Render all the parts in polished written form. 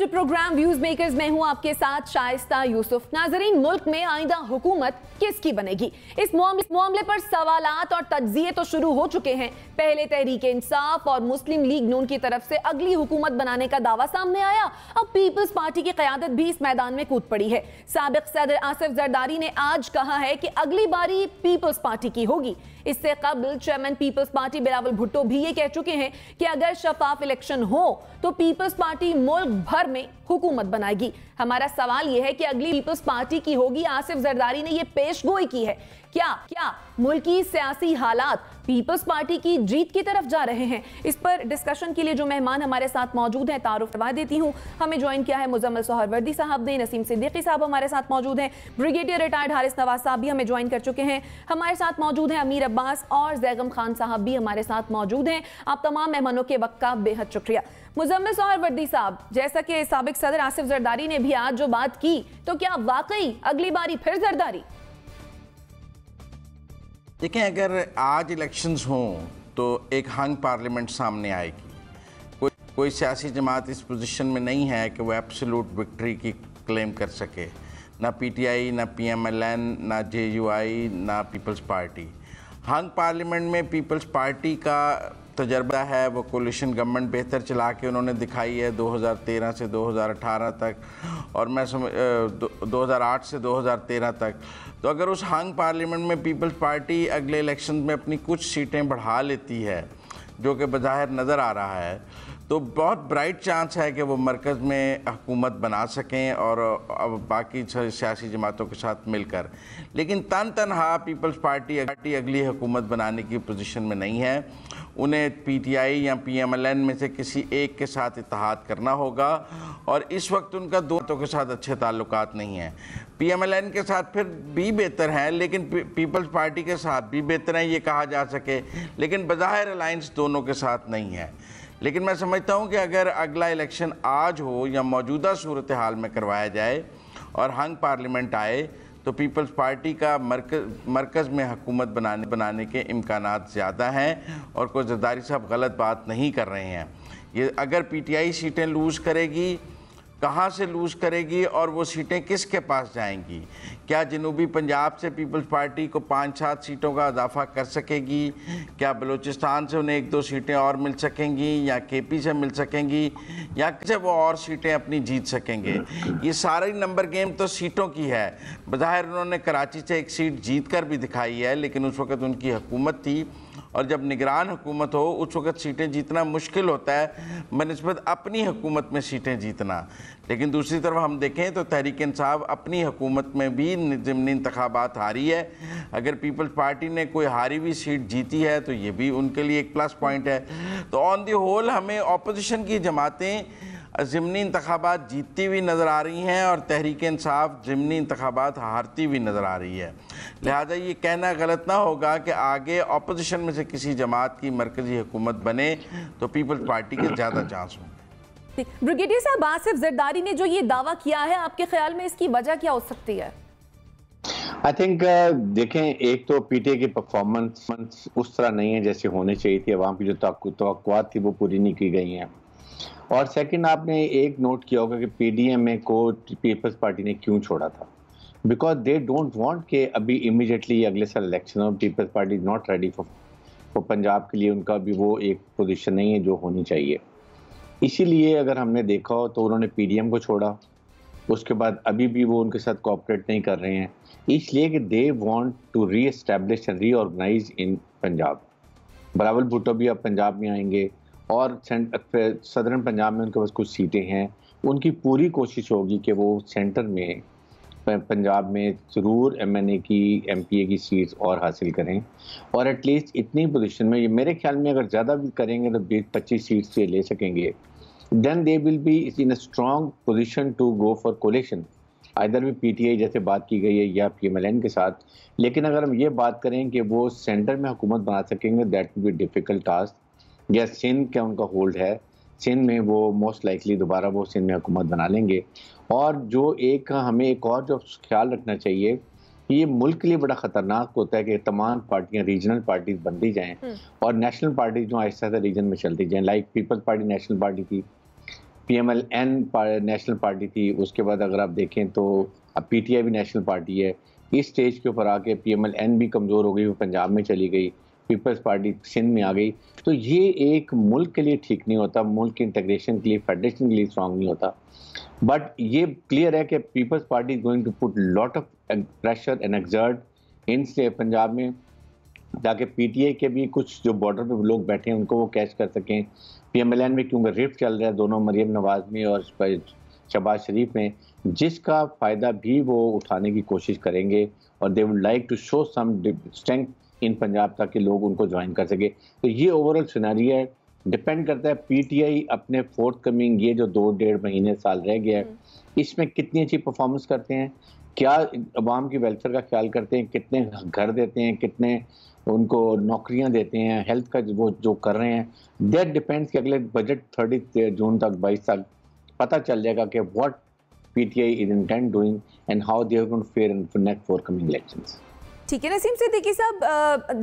To programme views makers. मैं हूं आपके साथ शाइस्ता यूसुफ। नाजरीन, मुल्क में आइंदा हुकूमत किसकी बनेगी, इस मामले पर सवालात और तज्जिए तो शुरू हो चुके हैं। पहले तहरीक इंसाफ और मुस्लिम लीग नून की तरफ से अगली हुकूमत बनाने का दावा सामने आया। अब पीपल्स पार्टी की क़यादत भी इस मैदान में कूद पड़ी है। साबिक सदर आसिफ जरदारी ने आज कहा है कि अगली बारी पीपल्स पार्टी की होगी। इससे कबल chairman People's Party Bilawal Bhutto भी ये कह चुके हैं कि अगर शफाफ इलेक्शन हो तो पीपल्स पार्टी मुल्क भर में हुकूमत बनाएगी। हमारा सवाल यह है कि अगली पीपल्स पार्टी की होगी। आसिफ जरदारी ने यह पेशगोई की है। क्या मुल्की सियासी हालात पीपल्स पार्टी की जीत की तरफ जा रहे हैं? इस पर डिस्कशन के लिए जो मेहमान हमारे साथ मौजूद हैं, तारुफ करवा देती हूं। हमें ज्वाइन किया है मुजम्मिल सोहरवर्दी साहब ने, नसीम सिद्दीकी साहब हमारे साथ मौजूद हैं, ब्रिगेडियर रिटायर्ड हारिस नवाज साहब भी हमें ज्वाइन कर चुके हैं। हमारे साथ मौजूद हैं अमीर अब्बास और जैगम खान साहब भी हमारे साथ मौजूद हैं। आप तमाम मेहमानों के वक्त का बेहद शुक्रिया। मुजम्मिल सोहरवर्दी साहब, जैसा कि साबिक सदर आसिफ जरदारी ने भी आज जो बात की, तो क्या वाकई अगली बारी फिर जरदारी? देखें, अगर आज इलेक्शंस हों तो एक हंग पार्लियामेंट सामने आएगी। कोई सियासी जमात इस पोजीशन में नहीं है कि वो एब्सोल्यूट विक्ट्री की क्लेम कर सके। ना पीटीआई, ना पीएमएलएन, ना जेयूआई, ना पीपल्स पार्टी। हंग पार्लियामेंट में पीपल्स पार्टी का तजर्बा है, वो कोलिशन गवर्नमेंट बेहतर चला के उन्होंने दिखाई है 2013 से 2018 तक, और मैं 2008 से 2013 तक। तो अगर उस हंग पार्लियामेंट में पीपल्स पार्टी अगले इलेक्शन में अपनी कुछ सीटें बढ़ा लेती है, जो कि बज़ाहिर नज़र आ रहा है, तो बहुत ब्राइट चांस है कि वो मरकज़ में हुकूमत बना सकें और अब बाकी सियासी जमातों के साथ मिलकर। लेकिन तनहा पीपल्स पार्टी अगली हुकूमत बनाने की पोजीशन में नहीं है। उन्हें पीटीआई या पीएमएलएन में से किसी एक के साथ इत्तेहाद करना होगा, और इस वक्त उनका दोनों के साथ अच्छे ताल्लुकात नहीं हैं। पीएमएलएन के साथ फिर भी बेहतर हैं, लेकिन पीपल्स पार्टी के साथ भी बेहतर हैं ये कहा जा सके, लेकिन बज़ाहिर अलायंस दोनों के साथ नहीं है। लेकिन मैं समझता हूँ कि अगर अगला इलेक्शन आज हो या मौजूदा सूरत हाल में करवाया जाए और हंग पार्लियामेंट आए, तो पीपल्स पार्टी का मरकज़ में हुकूमत बनाने के इम्कानात ज़्यादा हैं, और कोई जरदारी साहब गलत बात नहीं कर रहे हैं। ये अगर पीटीआई सीटें लूज़ करेगी, कहाँ से लूज़ करेगी और वो सीटें किसके पास जाएंगी? क्या जनूबी पंजाब से पीपल्स पार्टी को 5-7 सीटों का इजाफा कर सकेगी? क्या बलूचिस्तान से उन्हें 1-2 सीटें और मिल सकेंगी, या केपी से मिल सकेंगी, या किसे वो और सीटें अपनी जीत सकेंगे? ये सारी नंबर गेम तो सीटों की है। बज़ाहिर उन्होंने कराची से एक सीट जीत कर भी दिखाई है, लेकिन उस वक़्त उनकी हुकूमत थी, और जब निगरान हुकूमत हो उस वक़्त सीटें जीतना मुश्किल होता है बनिस्बत अपनी हुकूमत में सीटें जीतना। लेकिन दूसरी तरफ हम देखें तो तहरीक इंसाफ अपनी हुकूमत में भी ज़िमनी इंतखाबात हारी है। अगर पीपल्स पार्टी ने कोई हारी हुई सीट जीती है तो ये भी उनके लिए एक प्लस पॉइंट है। तो ऑन दी होल हमें अपोजिशन की जमातें ज़िमनी इंतखाबात जीतती हुई नज़र आ रही हैं, और तहरीक इंसाफ ज़िमनी इंतखाबात हारती हुई नज़र आ रही है। लिहाजा ये कहना गलत ना होगा कि आगे अपोजिशन में से किसी जमात की मरकज़ी हुकूमत बने तो पीपल्स पार्टी के ज़्यादा चांस हों। ब्रिगेडियर साहब, आसिफ जरदारी ने जो ये दावा किया है, आपके ख्याल में इसकी वजह क्या हो सकती है? आई थिंक देखें, एक तो पीटीआई की परफॉर्मेंस उस तरह नहीं है जैसे होनी चाहिए थी। अवाम की जो तवक्कुआत थी वो पूरी नहीं की गई हैं। और सेकंड, आपने एक नोट किया होगा कि पीडीएम को पीपल्स पार्टी ने क्यों छोड़ा था। बिकॉज दे डोंट वांट के अभी इमीडिएटली अगले साल इलेक्शन हो। People's Party is not ready for Punjab के लिए उनका भी वो एक पोजीशन नहीं है जो होनी चाहिए। इसीलिए अगर हमने देखा हो तो उन्होंने पीडीएम को छोड़ा, उसके बाद अभी भी वो उनके साथ कोऑपरेट नहीं कर रहे हैं, इसलिए कि they want to reestablish and reorganize in Punjab. Bilawal Bhutto भी अब पंजाब में आएंगे, और सदर्न पंजाब में उनके पास कुछ सीटें हैं। उनकी पूरी कोशिश होगी कि वो सेंटर में पंजाब में ज़रूर एमएनए की, एमपीए की सीट्स और हासिल करें, और एटलीस्ट इतनी पोजीशन में, ये मेरे ख्याल में अगर ज़्यादा भी करेंगे तो 20-25 सीट्स से ले सकेंगे। Then they will be in a strong position to go for coalition, either भी पीटीआई जैसे बात की गई है या पीएमएलएन के साथ। लेकिन अगर हम ये बात करें कि वो सेंटर में हुकूमत बना सकेंगे, that will be difficult task. या सिंध का उनका होल्ड है, सिंध में वो मोस्ट लाइकली दोबारा वो सिंध में हुकूमत बना लेंगे। और जो एक हमें एक और जो ख्याल रखना चाहिए कि ये मुल्क के लिए बड़ा ख़तरनाक होता है कि तमाम पार्टियां रीजनल पार्टीज बनती जाएं और नेशनल पार्टीज जो आहिस्ता आहिस्ता रीजन में चलती जाएं। Like People's Party National Party थी, PMLN नेशनल पार्टी थी, उसके बाद अगर आप देखें तो अब PTI भी नेशनल पार्टी है। इस स्टेज के ऊपर आके PMLN भी कमज़ोर हो गई, वो पंजाब में चली गई, पीपल्स पार्टी सिंध में आ गई। तो ये एक मुल्क के लिए ठीक नहीं होता, मुल्क के इंटीग्रेशन के लिए, फेडरेशन के लिए स्ट्रॉन्ग नहीं होता। बट ये क्लियर है कि Peoples Party is going to put lot of pressure and exert in Punjab में, ताकि PTI के भी कुछ जो बॉर्डर पे लोग बैठे हैं उनको वो कैच कर सकें। PMLN में क्योंकि रिफ्ट चल रहा है दोनों, मरियम नवाज में और शहबाज शरीफ में, जिसका फ़ायदा भी वो उठाने की कोशिश करेंगे और they would like to show some strength in Punjab ताकि लोग उनको ज्वाइन कर सके। तो ये ओवरऑल सिनेरियो है, डिपेंड करता है PTI अपने फोर्थ कमिंग ये जो 2-1.5 महीने साल रह गया है इसमें कितनी अच्छी परफॉर्मेंस करते हैं, क्या अवाम की वेलफेयर का ख्याल करते हैं, कितने घर देते हैं, कितने उनको नौकरियां देते हैं, हेल्थ का वो जो कर रहे हैं। दैट डिपेंड्स कि अगले बजट 30 जून तक 22 तक पता चल जाएगा कि what PTI is intend doing and how they are going to fare in next forthcoming elections. ठीक है नसीम सिद्दीकी साहब,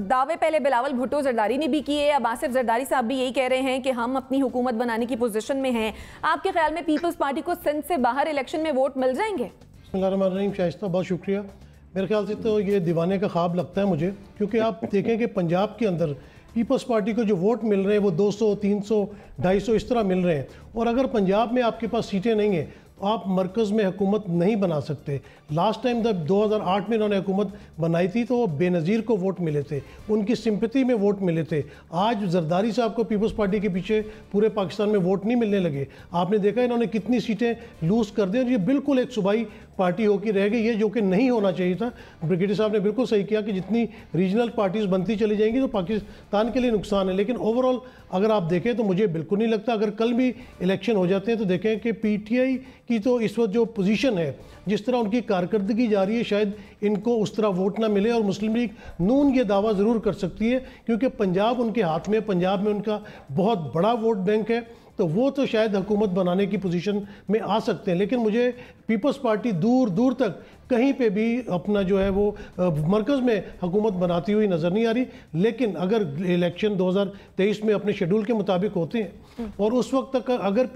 दावे पहले बिलावल भुट्टो जरदारी ने भी किए, अब आसिफ जरदारी साहब भी यही कह रहे हैं कि हम अपनी हुकूमत बनाने की पोजीशन में हैं। आपके ख्याल में पीपल्स पार्टी को सिंध से बाहर इलेक्शन में वोट मिल जाएंगे? बिस्मिल्लाहिर्रहमानिर्रहीम। शाइस्ता, बहुत शुक्रिया। मेरे ख्याल से तो ये दीवाने का ख्वाब लगता है मुझे, क्योंकि आप देखें कि पंजाब के अंदर पीपल्स पार्टी को जो वोट मिल रहे हैं वो 200, 300, 250 इस तरह मिल रहे हैं। और अगर पंजाब में आपके पास सीटें नहीं हैं तो आप मरकज़ में हुकूमत नहीं बना सकते। लास्ट टाइम जब 2008 में इन्होंने हुकूमत बनाई थी तो वो बेनज़ीर को वोट मिले थे, उनकी सिंपैथी में वोट मिले थे। आज जरदारी साहब को पीपल्स पार्टी के पीछे पूरे पाकिस्तान में वोट नहीं मिलने लगे। आपने देखा इन्होंने कितनी सीटें लूज़ कर दी और ये बिल्कुल एक सूबाई पार्टी होकर रह गई है, जो कि नहीं होना चाहिए था। ब्रिगेडियर साहब ने बिल्कुल सही किया कि जितनी रीजनल पार्टीज़ बनती चली जाएंगी तो पाकिस्तान के लिए नुकसान है। लेकिन ओवरऑल अगर आप देखें तो मुझे बिल्कुल नहीं लगता, अगर कल भी इलेक्शन हो जाते हैं तो देखें कि PTI की तो इस वक्त जो पोजीशन है, जिस तरह उनकी कारकर्दगी जा रही है, शायद इनको उस तरह वोट ना मिले। और मुस्लिम लीग नून ये दावा ज़रूर कर सकती है क्योंकि पंजाब उनके हाथ में, पंजाब में उनका बहुत बड़ा वोट बैंक है, तो वो तो शायद हुकूमत बनाने की पोजीशन में आ सकते हैं। लेकिन मुझे पीपल्स पार्टी दूर दूर तक कहीं पे भी अपना जो है वो मरकज़ में हुकूमत बनाती हुई नज़र नहीं आ रही। लेकिन अगर इलेक्शन 2023 में अपने शेड्यूल के मुताबिक होते हैं और उस वक्त तक अगर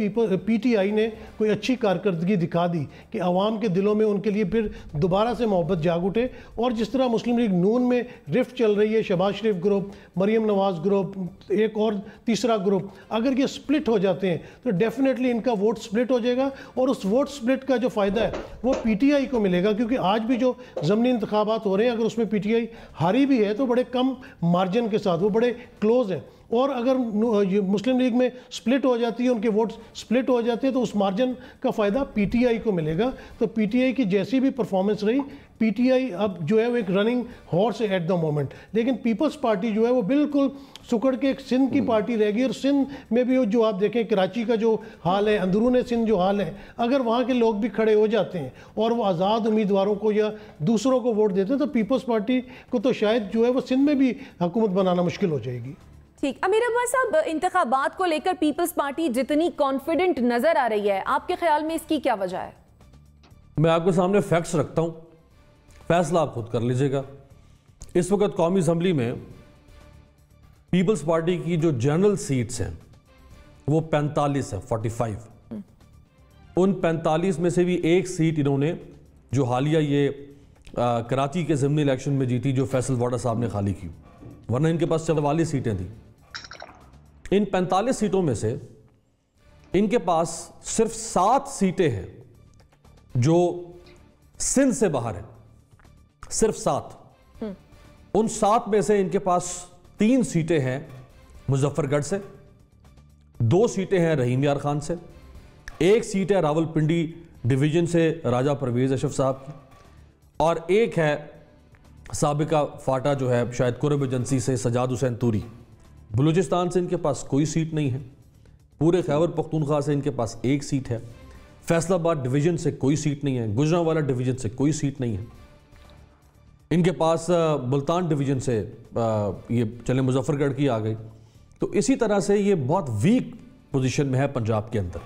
PTI ने कोई अच्छी कारकर्दगी दिखा दी कि आवाम के दिलों में उनके लिए फिर दोबारा से मोहब्बत जाग उठे, और जिस तरह मुस्लिम लीग नून में रिफ्ट चल रही है, शहबाज शरीफ ग्रुप, मरियम नवाज ग्रुप, एक और तीसरा ग्रुप, अगर ये स्प्लिट हो जाते हैं तो डेफिनेटली इनका वोट स्प्लिट हो जाएगा। और उस वोट स्प्लिट का जो फ़ायदा है वो PTI को मिलेगा, क्योंकि आज भी जो ज़मीनी इंतखाबात हो रहे हैं अगर उसमें PTI हारी भी है तो बड़े कम मार्जिन के साथ, वो बड़े क्लोज हैं। और अगर मुस्लिम लीग में स्प्लिट हो जाती है, उनके वोट स्प्लिट हो जाते हैं तो उस मार्जिन का फ़ायदा PTI को मिलेगा। तो PTI की जैसी भी परफॉर्मेंस रही, PTI अब जो है वो एक रनिंग हॉर्स है एट द मोमेंट। लेकिन पीपल्स पार्टी जो है वो बिल्कुल सुकड़ के एक सिंध की पार्टी रहेगी। और सिंध में भी जो आप देखें कराची का जो हाल है, अंदरून सिंध जो हाल है, अगर वहाँ के लोग भी खड़े हो जाते हैं और वो आज़ाद उम्मीदवारों को या दूसरों को वोट देते हैं तो पीपल्स पार्टी को तो शायद जो है वो सिंध में भी हुकूमत बनाना मुश्किल हो जाएगी। ठीक, अमीर अब्बास साहब, इंतखाबात को लेकर पीपल्स पार्टी जितनी कॉन्फिडेंट नजर आ रही है, आपके ख्याल में इसकी क्या वजह है? मैं आपके सामने फैक्ट्स रखता हूं, फैसला आप खुद कर लीजिएगा। इस वक्त कौमी असम्बली में पीपल्स पार्टी की जो जनरल सीट्स हैं वो 45 है, 45। उन 45 में से भी एक सीट इन्होंने जो हालिया ये कराची के ज़िमनी इलेक्शन में जीती, जो फैसल वाडा साहब ने खाली की, वरना इनके पास 44 सीटें थी। इन 45 सीटों में से इनके पास सिर्फ 7 सीटें हैं जो सिंध से बाहर है, सिर्फ 7। उन 7 में से इनके पास 3 सीटें हैं मुजफ्फरगढ़ से, 2 सीटें हैं रहीम यार खान से, 1 सीट है रावलपिंडी डिवीजन से राजा परवेज अशरफ साहब की, और 1 है साबिका फाटा जो है शायद कुरब एजेंसी से सजाद हुसैन तूरी। बलूचिस्तान से इनके पास कोई सीट नहीं है, पूरे खैबर पख्तूनख्वा से इनके पास 1 सीट है, फैसलाबाद डिवीजन से कोई सीट नहीं है, गुजरांवाला डिवीजन से कोई सीट नहीं है, इनके पास मुल्तान डिवीजन से ये चले मुजफ्फरगढ़ की आ गई। तो इसी तरह से ये बहुत वीक पोजीशन में है पंजाब के अंदर।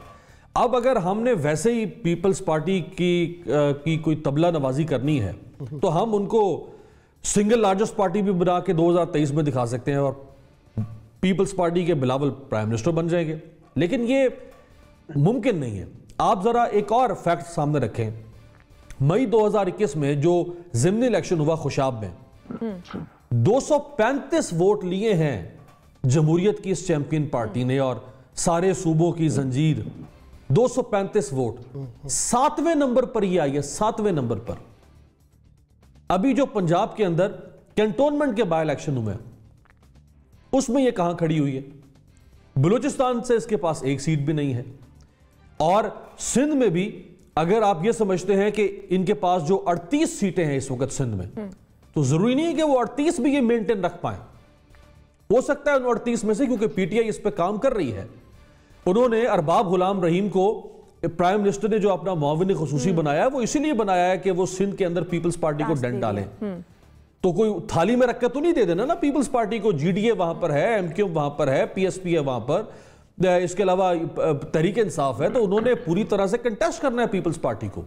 अब अगर हमने वैसे ही पीपल्स पार्टी की कोई तबला नवाजी करनी है तो हम उनको सिंगल लार्जेस्ट पार्टी भी बना के 2023 में दिखा सकते हैं और पीपल्स पार्टी के बिलावल प्राइम मिनिस्टर बन जाएंगे। लेकिन ये मुमकिन नहीं है। आप जरा एक और फैक्ट सामने रखें, मई 2021 में जो ज़िमनी इलेक्शन हुआ खुशाब में, 235 वोट लिए हैं जमहूरियत की इस चैंपियन पार्टी ने और सारे सूबों की जंजीर, 235 वोट 7वें नंबर पर ही आई है, 7वें नंबर पर। अभी जो पंजाब के अंदर कैंटोनमेंट के बाय इलेक्शन हुए उसमें यह कहां खड़ी हुई है? बलूचिस्तान से इसके पास एक सीट भी नहीं है, और सिंध में भी अगर आप यह समझते हैं कि इनके पास जो 38 सीटें हैं इस वक्त सिंध में, तो जरूरी नहीं है कि वो 38 भी ये मेंटेन रख पाए। हो सकता है उन 38 में से, क्योंकि पीटीआई इस पर काम कर रही है, उन्होंने अरबाब गुलाम रहीम को प्राइम मिनिस्टर ने जो अपना मुआविन खुसूसी बनाया है वो इसीलिए बनाया है कि वो सिंध के अंदर पीपल्स पार्टी को डेंट डालें। तो कोई थाली में रखकर तो नहीं दे देना ना पीपल्स पार्टी को। जीडीए वहां पर है, एमक्यू वहां पर है, पीएसपी है वहां पर, इसके अलावा तहरीक इंसाफ है, तो उन्होंने पूरी तरह से कंटेस्ट करना है पीपल्स पार्टी को।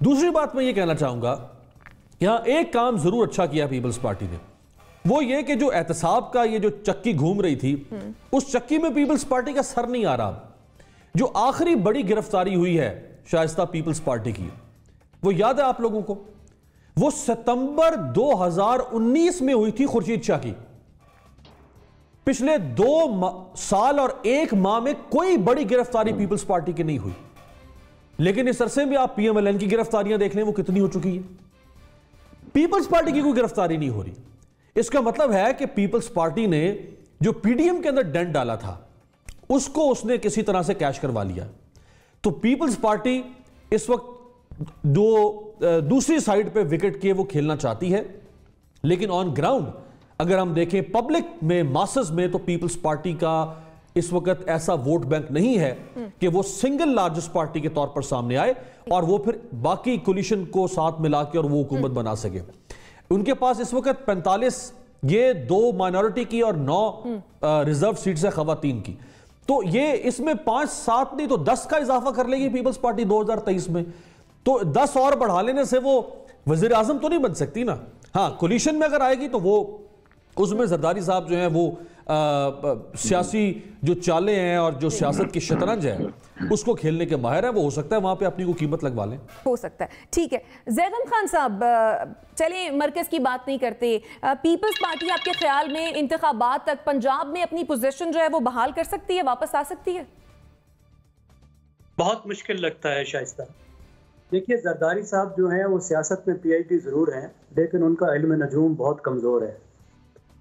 दूसरी बात मैं ये कहना चाहूंगा, यहां एक काम जरूर अच्छा किया पीपल्स पार्टी ने, वो ये कि जो एहतसाब का ये जो चक्की घूम रही थी, उस चक्की में पीपल्स पार्टी का सर नहीं आ रहा। जो आखिरी बड़ी गिरफ्तारी हुई है शाइस्ता पीपल्स पार्टी की, वो याद है आप लोगों को? वो सितंबर 2019 में हुई थी खुर्शीद शाह की। पिछले 2 साल और 1 माह में कोई बड़ी गिरफ्तारी पीपल्स पार्टी की नहीं हुई, लेकिन इस अरसे में आप पीएमएलएन की गिरफ्तारियां देख लें, वो कितनी हो चुकी है। पीपल्स पार्टी की कोई गिरफ्तारी नहीं हो रही। इसका मतलब है कि पीपल्स पार्टी ने जो पीडीएम के अंदर डेंट डाला था उसको उसने किसी तरह से कैश करवा लिया। तो पीपल्स पार्टी इस वक्त जो दूसरी साइड पे विकेट के वो खेलना चाहती है, लेकिन ऑन ग्राउंड अगर हम देखें पब्लिक में, मासेस में, तो पीपल्स पार्टी का इस वक्त ऐसा वोट बैंक नहीं है कि वो सिंगल लार्जेस्ट पार्टी के तौर पर सामने आए और वो फिर बाकी कोलिशन को साथ मिला के और वो हुकूमत बना सके। उनके पास इस वक्त 45 ये 2 माइनॉरिटी की और 9 रिजर्व सीट्स है खवातीन की। तो ये इसमें 5-7 नहीं तो 10 का इजाफा कर लेगी पीपल्स पार्टी 2023 में। तो 10 और बढ़ा लेने से वो वजीर आजम तो नहीं बन सकती ना। हाँ, कोलिशन में अगर आएगी तो वो उसमें जरदारी साहब जो हैं वो सियासी जो चालें हैं और जो सियासत की शतरंज है उसको खेलने के माहिर है। वो हो सकता है वहां पे अपनी को कीमत लगवा लें, हो सकता है। ठीक है ज़ैगम खान साहब, चलिए मरकज की बात नहीं करते, पीपल्स पार्टी आपके ख्याल में इंतखाबात तक पंजाब में अपनी पोजीशन जो है वो बहाल कर सकती है, वापस आ सकती है? बहुत मुश्किल लगता है शाइस्ता। देखिए, जरदारी साहब जो हैं वो सियासत में पीएचडी जरूर हैं, लेकिन उनका इल्म नजूम बहुत कमजोर है।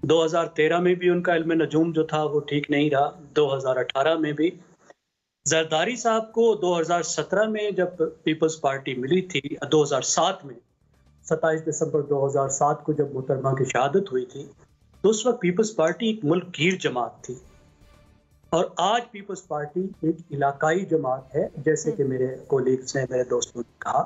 2013 में भी उनका इल्म नजूम जो था वो ठीक नहीं रहा, 2018 में भी। जरदारी साहब को 2017 में जब पीपल्स पार्टी मिली थी, 2007 में 27 दिसंबर 2007 को जब मोहतरमा की शहादत हुई थी, तो उस वक्त पीपल्स पार्टी एक मुल्क गिर जमात थी और आज पीपल्स पार्टी एक इलाकाई जमात है, जैसे कि मेरे कोलीग्स ने, मेरे दोस्तों ने कहा।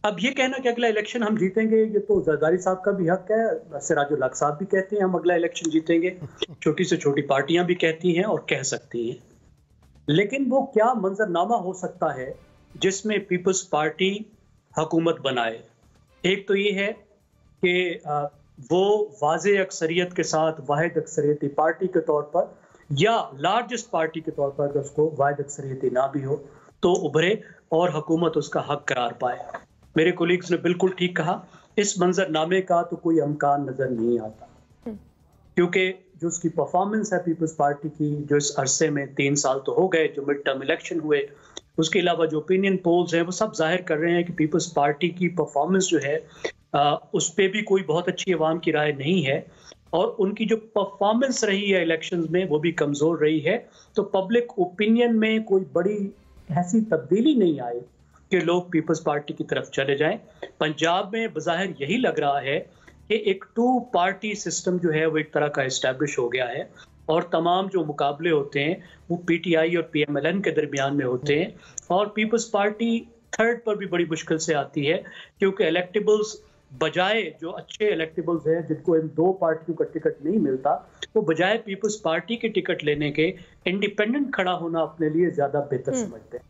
अब ये कहना कि अगला इलेक्शन हम जीतेंगे, ये तो जरदारी साहब का भी हक है। सिराजुल हक साहब भी कहते हैं हम अगला इलेक्शन जीतेंगे, छोटी से छोटी पार्टियां भी कहती हैं और कह सकती हैं, लेकिन वो क्या मंजरनामा हो सकता है जिसमें पीपल्स पार्टी हुकूमत बनाए? एक तो ये है कि वो वाज़े अक्सरियत के साथ वाहिद अक्सरियती पार्टी के तौर पर या लार्जेस्ट पार्टी के तौर पर, अगर उसको वाहिद अक्सरियती ना भी हो तो उभरे और हुकूमत उसका हक करार पाए। मेरे कोलीग्स ने बिल्कुल ठीक कहा, इस मंजरनामे का तो कोई इम्कान नजर नहीं आता, क्योंकि जो उसकी परफॉर्मेंस है पीपल्स पार्टी की, जो इस अरसे में 3 साल तो हो गए जो मिड टर्म इलेक्शन हुए, उसके अलावा जो ओपिनियन पोल्स हैं वो सब जाहिर कर रहे हैं कि पीपल्स पार्टी की परफॉर्मेंस जो है उस पर भी कोई बहुत अच्छी अवाम की राय नहीं है और उनकी जो परफॉर्मेंस रही है इलेक्शंस में वो भी कमज़ोर रही है। तो पब्लिक ओपिनियन में कोई बड़ी ऐसी तब्दीली नहीं आई कि लोग पीपल्स पार्टी की तरफ चले जाएं। पंजाब में बज़ाहिर यही लग रहा है कि एक 2 पार्टी सिस्टम जो है वो एक तरह का इस्टेब्लिश हो गया है और तमाम जो मुकाबले होते हैं वो पीटीआई और पीएमएलएन के दरमियान में होते हैं और पीपल्स पार्टी थर्ड पर भी बड़ी मुश्किल से आती है, क्योंकि इलेक्टेबल्स बजाय जो अच्छे इलेक्टेबल्स हैं जिनको इन 2 पार्टियों का टिकट नहीं मिलता, वो बजाय पीपल्स पार्टी के टिकट लेने के इंडिपेंडेंट खड़ा होना अपने लिए ज्यादा बेहतर समझते हैं।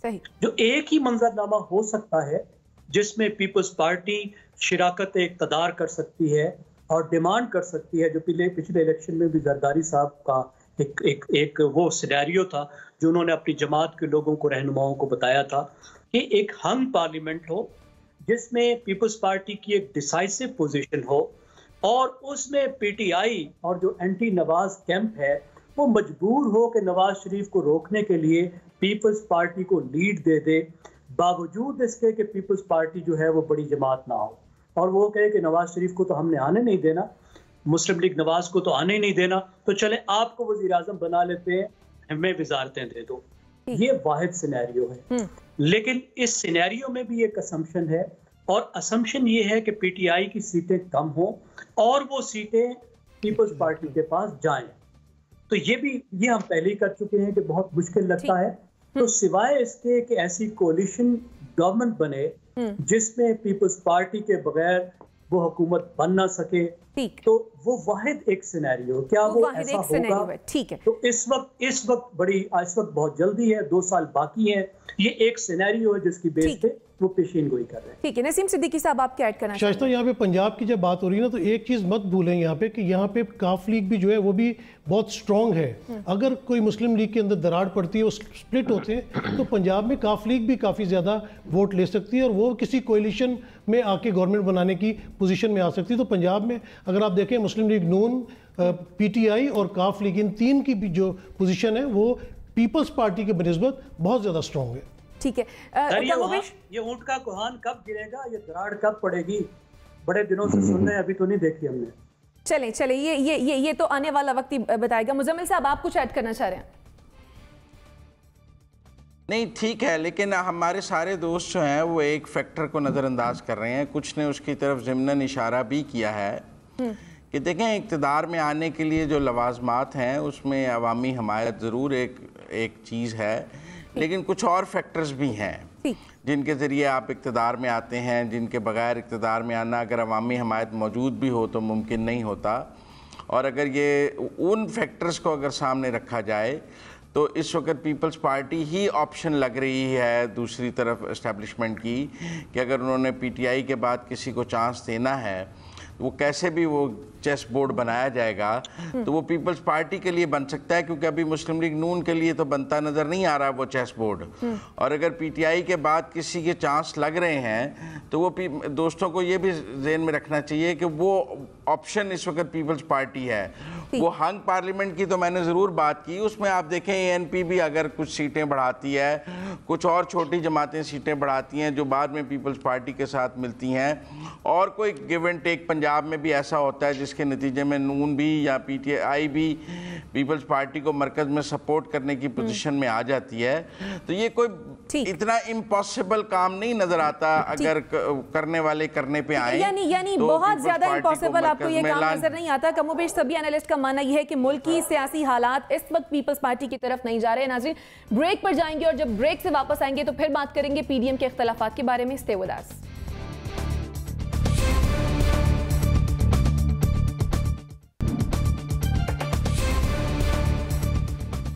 सही। जो एक ही मंजरनामा हो सकता है जिसमें पीपल्स पार्टी शिराकत इक़्तिदार कर सकती है और डिमांड कर सकती है, जो पिछले इलेक्शन में भी जरदारी साहब का एक वो सिनेरियो था जिन्होंने अपनी जमात के लोगों को, रहनुमाओं को बताया था कि एक हंग पार्लियामेंट हो जिसमें पीपल्स पार्टी की एक डिसाइसिव पोजीशन हो और उसमें पीटीआई और जो एंटी नवाज कैंप है वो मजबूर हो कि नवाज शरीफ को रोकने के लिए पीपल्स पार्टी को लीड दे दे, बावजूद इसके कि पीपल्स पार्टी जो है वो बड़ी जमात ना हो और वो कहे कि नवाज शरीफ को तो हमने आने नहीं देना, मुस्लिम लीग नवाज को तो आने ही नहीं देना, तो चले आपको वज़ीर आज़म बना लेते हैं, हमें वजारतें दे दो। ये वाहिद सिनेरियो है। लेकिन इस सिनेरियो में भी एक असम्पशन है और असम्पशन ये है कि पीटीआई की सीटें कम हो और वो सीटें पीपल्स पार्टी के पास जाएं। तो ये हम पहले ही कर चुके हैं कि बहुत मुश्किल लगता है। तो सिवाय इसके कि ऐसी कोलिशन गवर्नमेंट बने जिसमें पीपल्स पार्टी के बगैर वो हुकूमत बन ना सके, तो वो वाहिद एक सिनेरियो, क्या वो ऐसा होगा? ठीक है। तो इस वक्त बहुत जल्दी है, 2 साल बाकी है। ये एक सिनेरियो है जिसकी बेस पे वो पेशीन गोई कर रहे हैं। ठीक है, नसीम सिद्दीकी साहब आप क्या ऐड करना चाहते हैं? शाइस्ता, यहाँ पे पंजाब की जब बात हो रही है ना, तो एक चीज़ मत भूलें यहाँ पे कि यहाँ पे काफ लीग भी जो है वो भी बहुत स्ट्रॉन्ग है। अगर कोई मुस्लिम लीग के अंदर दरार पड़ती है, वो स्प्लिट होते हैं, तो पंजाब में काफ लीग भी काफ़ी ज़्यादा वोट ले सकती है और वो किसी कोलिशन में आके गवर्नमेंट बनाने की पोजीशन में आ सकती है। तो पंजाब में अगर आप देखें, मुस्लिम लीग नून, पीटीआई और काफ लीग, इन तीन की भी जो पोजीशन है वो पीपल्स पार्टी के बनिस्बत बहुत ज़्यादा स्ट्रॉन्ग है। ठीक है। ये ऊंट का कुहान कब गिरेगा, ये दरार कब पड़ेगी, बड़े दिनों से सुन रहे हैं, अभी तो नहीं देखी हमने। चले ये तो आने वाला वक्त ही बताएगा। मुजम्मिल साहब, आप कुछ ऐड करना चाह रहे हैं? नहीं, ठीक है, लेकिन हमारे सारे दोस्त जो हैं वो एक फैक्टर को नज़रअंदाज कर रहे हैं। कुछ ने उसकी तरफ ज़िम्नन इशारा भी किया है कि देखें, इक़्तिदार में आने के लिए जो लवाज़मात हैं उसमें अवामी हमायत ज़रूर एक चीज़ है, लेकिन कुछ और फैक्टर्स भी हैं जिनके ज़रिए आप इक़्तिदार में आते हैं, जिनके बग़ैर इक़्तिदार में आना अगर अवामी हमायत मौजूद भी हो तो मुमकिन नहीं होता। और अगर ये उन फैक्टर्स को अगर सामने रखा जाए तो इस वक्त पीपल्स पार्टी ही ऑप्शन लग रही है दूसरी तरफ इस्टेब्लिशमेंट की, कि अगर उन्होंने पीटीआई के बाद किसी को चांस देना है, वो कैसे भी वो चेस बोर्ड बनाया जाएगा तो वो पीपल्स पार्टी के लिए बन सकता है, क्योंकि अभी मुस्लिम लीग नून के लिए तो बनता नज़र नहीं आ रहा वो चेस बोर्ड। और अगर पीटीआई के बाद किसी के चांस लग रहे हैं तो वो दोस्तों को ये भी ज़हन में रखना चाहिए कि वो ऑप्शन इस वक्त पीपल्स पार्टी है। वो हंग पार्लियामेंट की तो मैंने ज़रूर बात की, उसमें आप देखें एएनपी भी अगर कुछ सीटें बढ़ाती है, कुछ और छोटी जमातें सीटें बढ़ाती हैं जो बाद में पीपल्स पार्टी के साथ मिलती हैं, और कोई गिव एंड टेक पंजाब में भी ऐसा होता है जिसके नतीजे में नून भी या पीटीआई भी पीपल्स पार्टी को मरकज में सपोर्ट करने की पोजीशन में आ जाती है। तो ये कोई इतना इम्पॉसिबल काम नहीं नजर आता अगर करने वाले करने पे आए। यानी तो बहुत ज्यादा इम्पॉसिबल आपको ये काम नजर नहीं आता। कमोबेश सभी एनालिस्ट का मानना यह है कि मुल्क की सियासी हालात इस वक्त पीपल्स पार्टी की तरफ नहीं जा रहे। नाज़रीन, ब्रेक पर जाएंगे और जब ब्रेक से वापस आएंगे तो फिर बात करेंगे पीडीएम के इख्तलाफात के बारे में। Stay with us.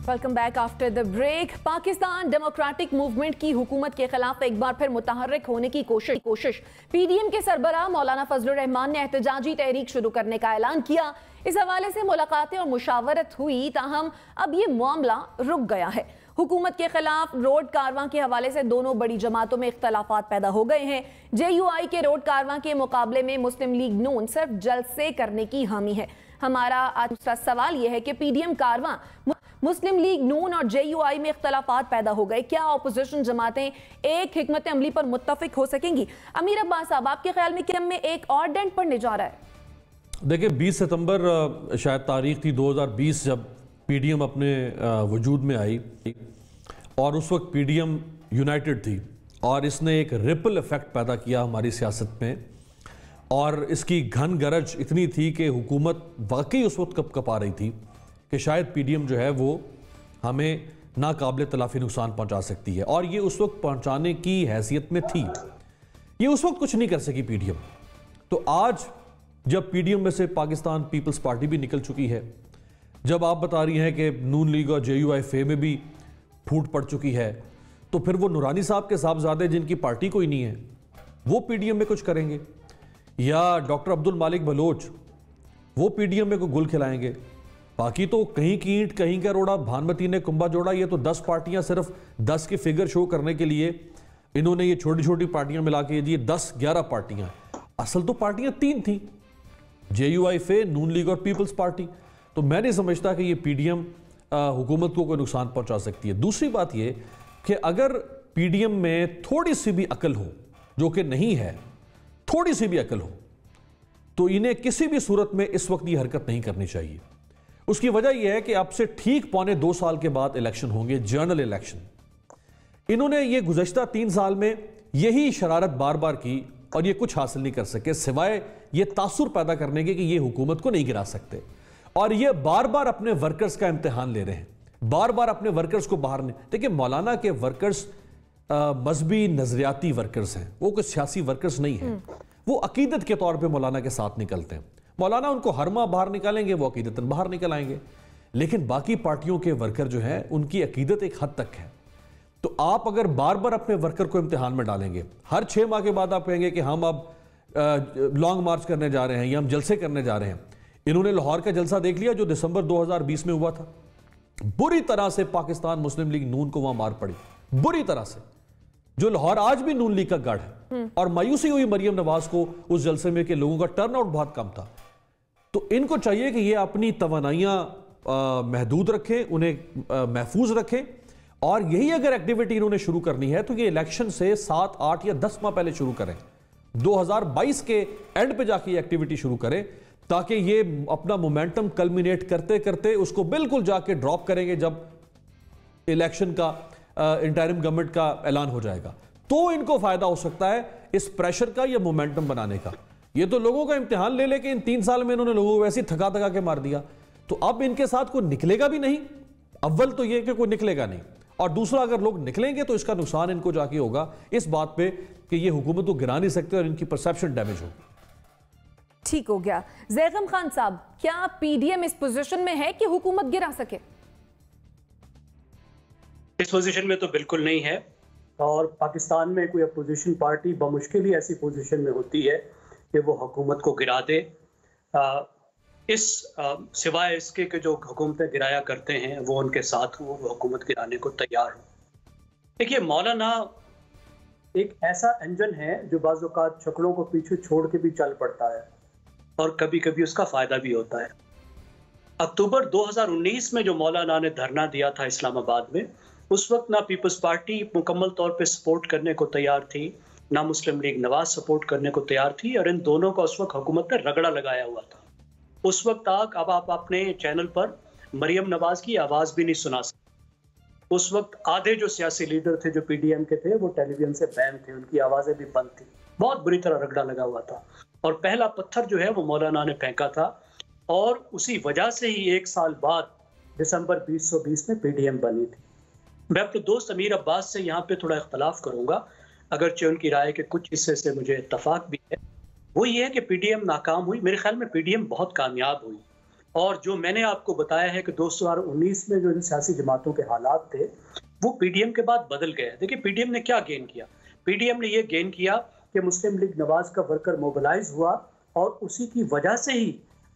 Welcome back after the break. Pakistan Democratic Movement की हुकूमत के खिलाफ एक बार फिर मुतहर्रिक होने की कोशिश। पीडीएम के सरबराह मौलाना फजलुर रहमान ने एहतजाजी तहरीक शुरू करने का ऐलान किया। इस हवाले से मुलाकातें और मुशावरत हुई, ताहम अब ये मामला रुक गया है। हुकूमत के खिलाफ रोड कारवां के हवाले से दोनों बड़ी जमातों में इख्तलाफात पैदा हो गए हैं। जेयूआई के रोड कारवां के मुकाबले में मुस्लिम लीग नून सिर्फ जलसे करने की हामी है। हमारा दूसरा सवाल यह है कि पीडीएम कारवां, मुस्लिम लीग नून और जेयूआई में इख्तलाफात पैदा हो गए, क्या अपोजिशन जमातें एक हिकमत अमली पर मुत्तफिक हो सकेंगी? अमीर अब्बास साहब, आपके ख्याल में क्या में एक और डेंट पड़ने जा रहा है? देखिए, 20 सितंबर शायद तारीख थी 2020 जब पीडीएम अपने वजूद में आई, और उस वक्त पीडीएम यूनाइटेड थी और इसने एक रिपल इफेक्ट पैदा किया हमारी सियासत में, और इसकी घन गरज इतनी थी कि हुकूमत वाकई उस वक्त कपकपा रही थी कि शायद पीडीएम जो है वो हमें नाकाबिल तलाफी नुकसान पहुंचा सकती है, और ये उस वक्त पहुंचाने की हैसियत में थी। ये उस वक्त कुछ नहीं कर सकी पीडीएम। तो आज जब पीडीएम में से पाकिस्तान पीपल्स पार्टी भी निकल चुकी है, जब आप बता रही हैं कि नून लीग और जेयूआई फे में भी फूट पड़ चुकी है, तो फिर वो नूरानी साहब के साहबजादे जिनकी पार्टी कोई नहीं है वो पीडीएम में कुछ करेंगे, या डॉक्टर अब्दुल मालिक बलोच वो पीडीएम में कोई गुल खिलाएंगे? बाकी तो कहीं की ईंट कहीं का रोड़ा, भानुमति ने कुंभा जोड़ा। ये तो 10 पार्टियां सिर्फ 10 के फिगर शो करने के लिए इन्होंने ये छोटी छोटी पार्टियां मिला के ये 10-11 पार्टियां। असल तो पार्टियां 3 थी, JUIF, नून लीग और पीपल्स पार्टी। तो मैं नहीं समझता कि ये PDM हुकूमत को कोई नुकसान पहुंचा सकती है। दूसरी बात ये कि अगर PDM में थोड़ी सी भी अकल हो, जो कि नहीं है, थोड़ी सी भी अकल हो, तो इन्हें किसी भी सूरत में इस वक्त ये हरकत नहीं करनी चाहिए। उसकी वजह यह है कि अब से ठीक 2.25 साल के बाद इलेक्शन होंगे, जनरल इलेक्शन। इन्होंने ये गुज़श्ता 3 साल में यही शरारत बार बार की और ये कुछ हासिल नहीं कर सके सिवाय ये तासुर पैदा करने के कि ये हुकूमत को नहीं गिरा सकते। और ये बार बार अपने वर्कर्स का इम्तिहान ले रहे हैं, बार बार अपने वर्कर्स को बाहर नहीं। देखिए, मौलाना के वर्कर्स मजहबी नजरियाती वर्कर्स हैं, वो कोई सियासी वर्कर्स नहीं हैं। वो अकीदत के तौर पे मौलाना के साथ निकलते हैं। मौलाना उनको हर माह बाहर निकालेंगे, वो अकीदतन बाहर निकल आएंगे। लेकिन बाकी पार्टियों के वर्कर जो हैं, उनकी अकीदत एक हद तक है। तो आप अगर बार बार अपने वर्कर को इम्तिहान में डालेंगे, हर 6 माह के बाद आप कहेंगे कि हम अब लॉन्ग मार्च करने जा रहे हैं या हम जलसे करने जा रहे हैं। इन्होंने लाहौर का जलसा देख लिया जो दिसंबर 2020 में हुआ था। बुरी तरह से पाकिस्तान मुस्लिम लीग नून को वहां मार पड़ी, बुरी तरह से, जो लाहौर आज भी नून लीग का गढ़ है। और मायूसी हुई मरियम नवाज को उस जलसे में कि लोगों का टर्नआउट बहुत कम था। तो इनको चाहिए कि ये अपनी तवानाइयां महदूद रखें, उन्हें महफूज रखें। और यही अगर एक्टिविटी इन्होंने शुरू करनी है तो ये इलेक्शन से 7, 8 या 10 माह पहले शुरू करें, 2022 के एंड पे जाके ये एक्टिविटी शुरू करें, ताकि ये अपना मोमेंटम कल्मिनेट करते करते उसको बिल्कुल जाके ड्रॉप करेंगे जब इलेक्शन का इंटरिम गवर्नमेंट का ऐलान हो जाएगा। तो इनको फायदा हो सकता है इस प्रेशर का या मोमेंटम बनाने का। ये तो लोगों का इम्तिहान ले लेके इन 3 साल में इन्होंने लोगों को वैसे ही थका थका के मार दिया। तो अब इनके साथ कोई निकलेगा भी नहीं। अव्वल तो ये कि कोई निकलेगा नहीं, और दूसरा अगर लोग निकलेंगे तो इसका नुकसान इनको जाके होगा इस बात पे कि ये हुकूमत को गिरा नहीं सकते और इनकी परसेप्शन डैमेज होगी। ठीक हो गया। ज़ैगम खान साहब, क्या PDM इस पोजीशन में है कि हुकूमत गिरा सके? इस पोजीशन में तो बिल्कुल नहीं है। और पाकिस्तान में कोई अपोजिशन पार्टी बमुश्किल ही ऐसी पोजीशन में होती है कि वो हुकूमत को गिरा दे। सिवाय इसके कि जो हुकूमतें गिराया करते हैं वो उनके साथ वो हुकूमत गिराने को तैयार हो। देखिए, मौलाना एक ऐसा इंजन है जो बाज़ औक़ात छकड़ों को पीछे छोड़ के भी चल पड़ता है और कभी कभी उसका फायदा भी होता है। अक्टूबर 2019 में जो मौलाना ने धरना दिया था इस्लामाबाद में, उस वक्त ना पीपल्स पार्टी मुकम्मल तौर पे सपोर्ट करने को तैयार थी, ना मुस्लिम लीग नवाज सपोर्ट करने को तैयार थी, और इन दोनों का उस वक्त हुकूमत ने रगड़ा लगाया हुआ था। उस वक्त तक अब आप अपने चैनल पर मरियम नवाज की आवाज भी नहीं सुना सकते। उस वक्त आधे जो सियासी लीडर थे जो PDM के थे वो टेलीविजन से बैन थे, उनकी आवाजें भी बंद थी। बहुत बुरी तरह रगड़ा लगा हुआ था। और पहला पत्थर जो है वो मौलाना ने फेंका था, और उसी वजह से ही 1 साल बाद दिसंबर 2020 में PDM बनी थी। मैं अपने दोस्त अमीर अब्बास से यहाँ पे थोड़ा इख्तलाफ करूंगा, अगरचे उनकी राय के कुछ हिस्से से मुझे इत्तफाक भी है। वो ये है कि PDM नाकाम हुई। मेरे ख्याल में PDM बहुत कामयाब हुई। और जो मैंने आपको बताया है कि 2019 में जो इन सियासी जमातों के हालात थे वो PDM के बाद बदल गए। देखिए, PDM ने क्या गेन किया। PDM ने ये गेन किया कि मुस्लिम लीग नवाज का वर्कर मोबिलाइज हुआ, और उसी की वजह से ही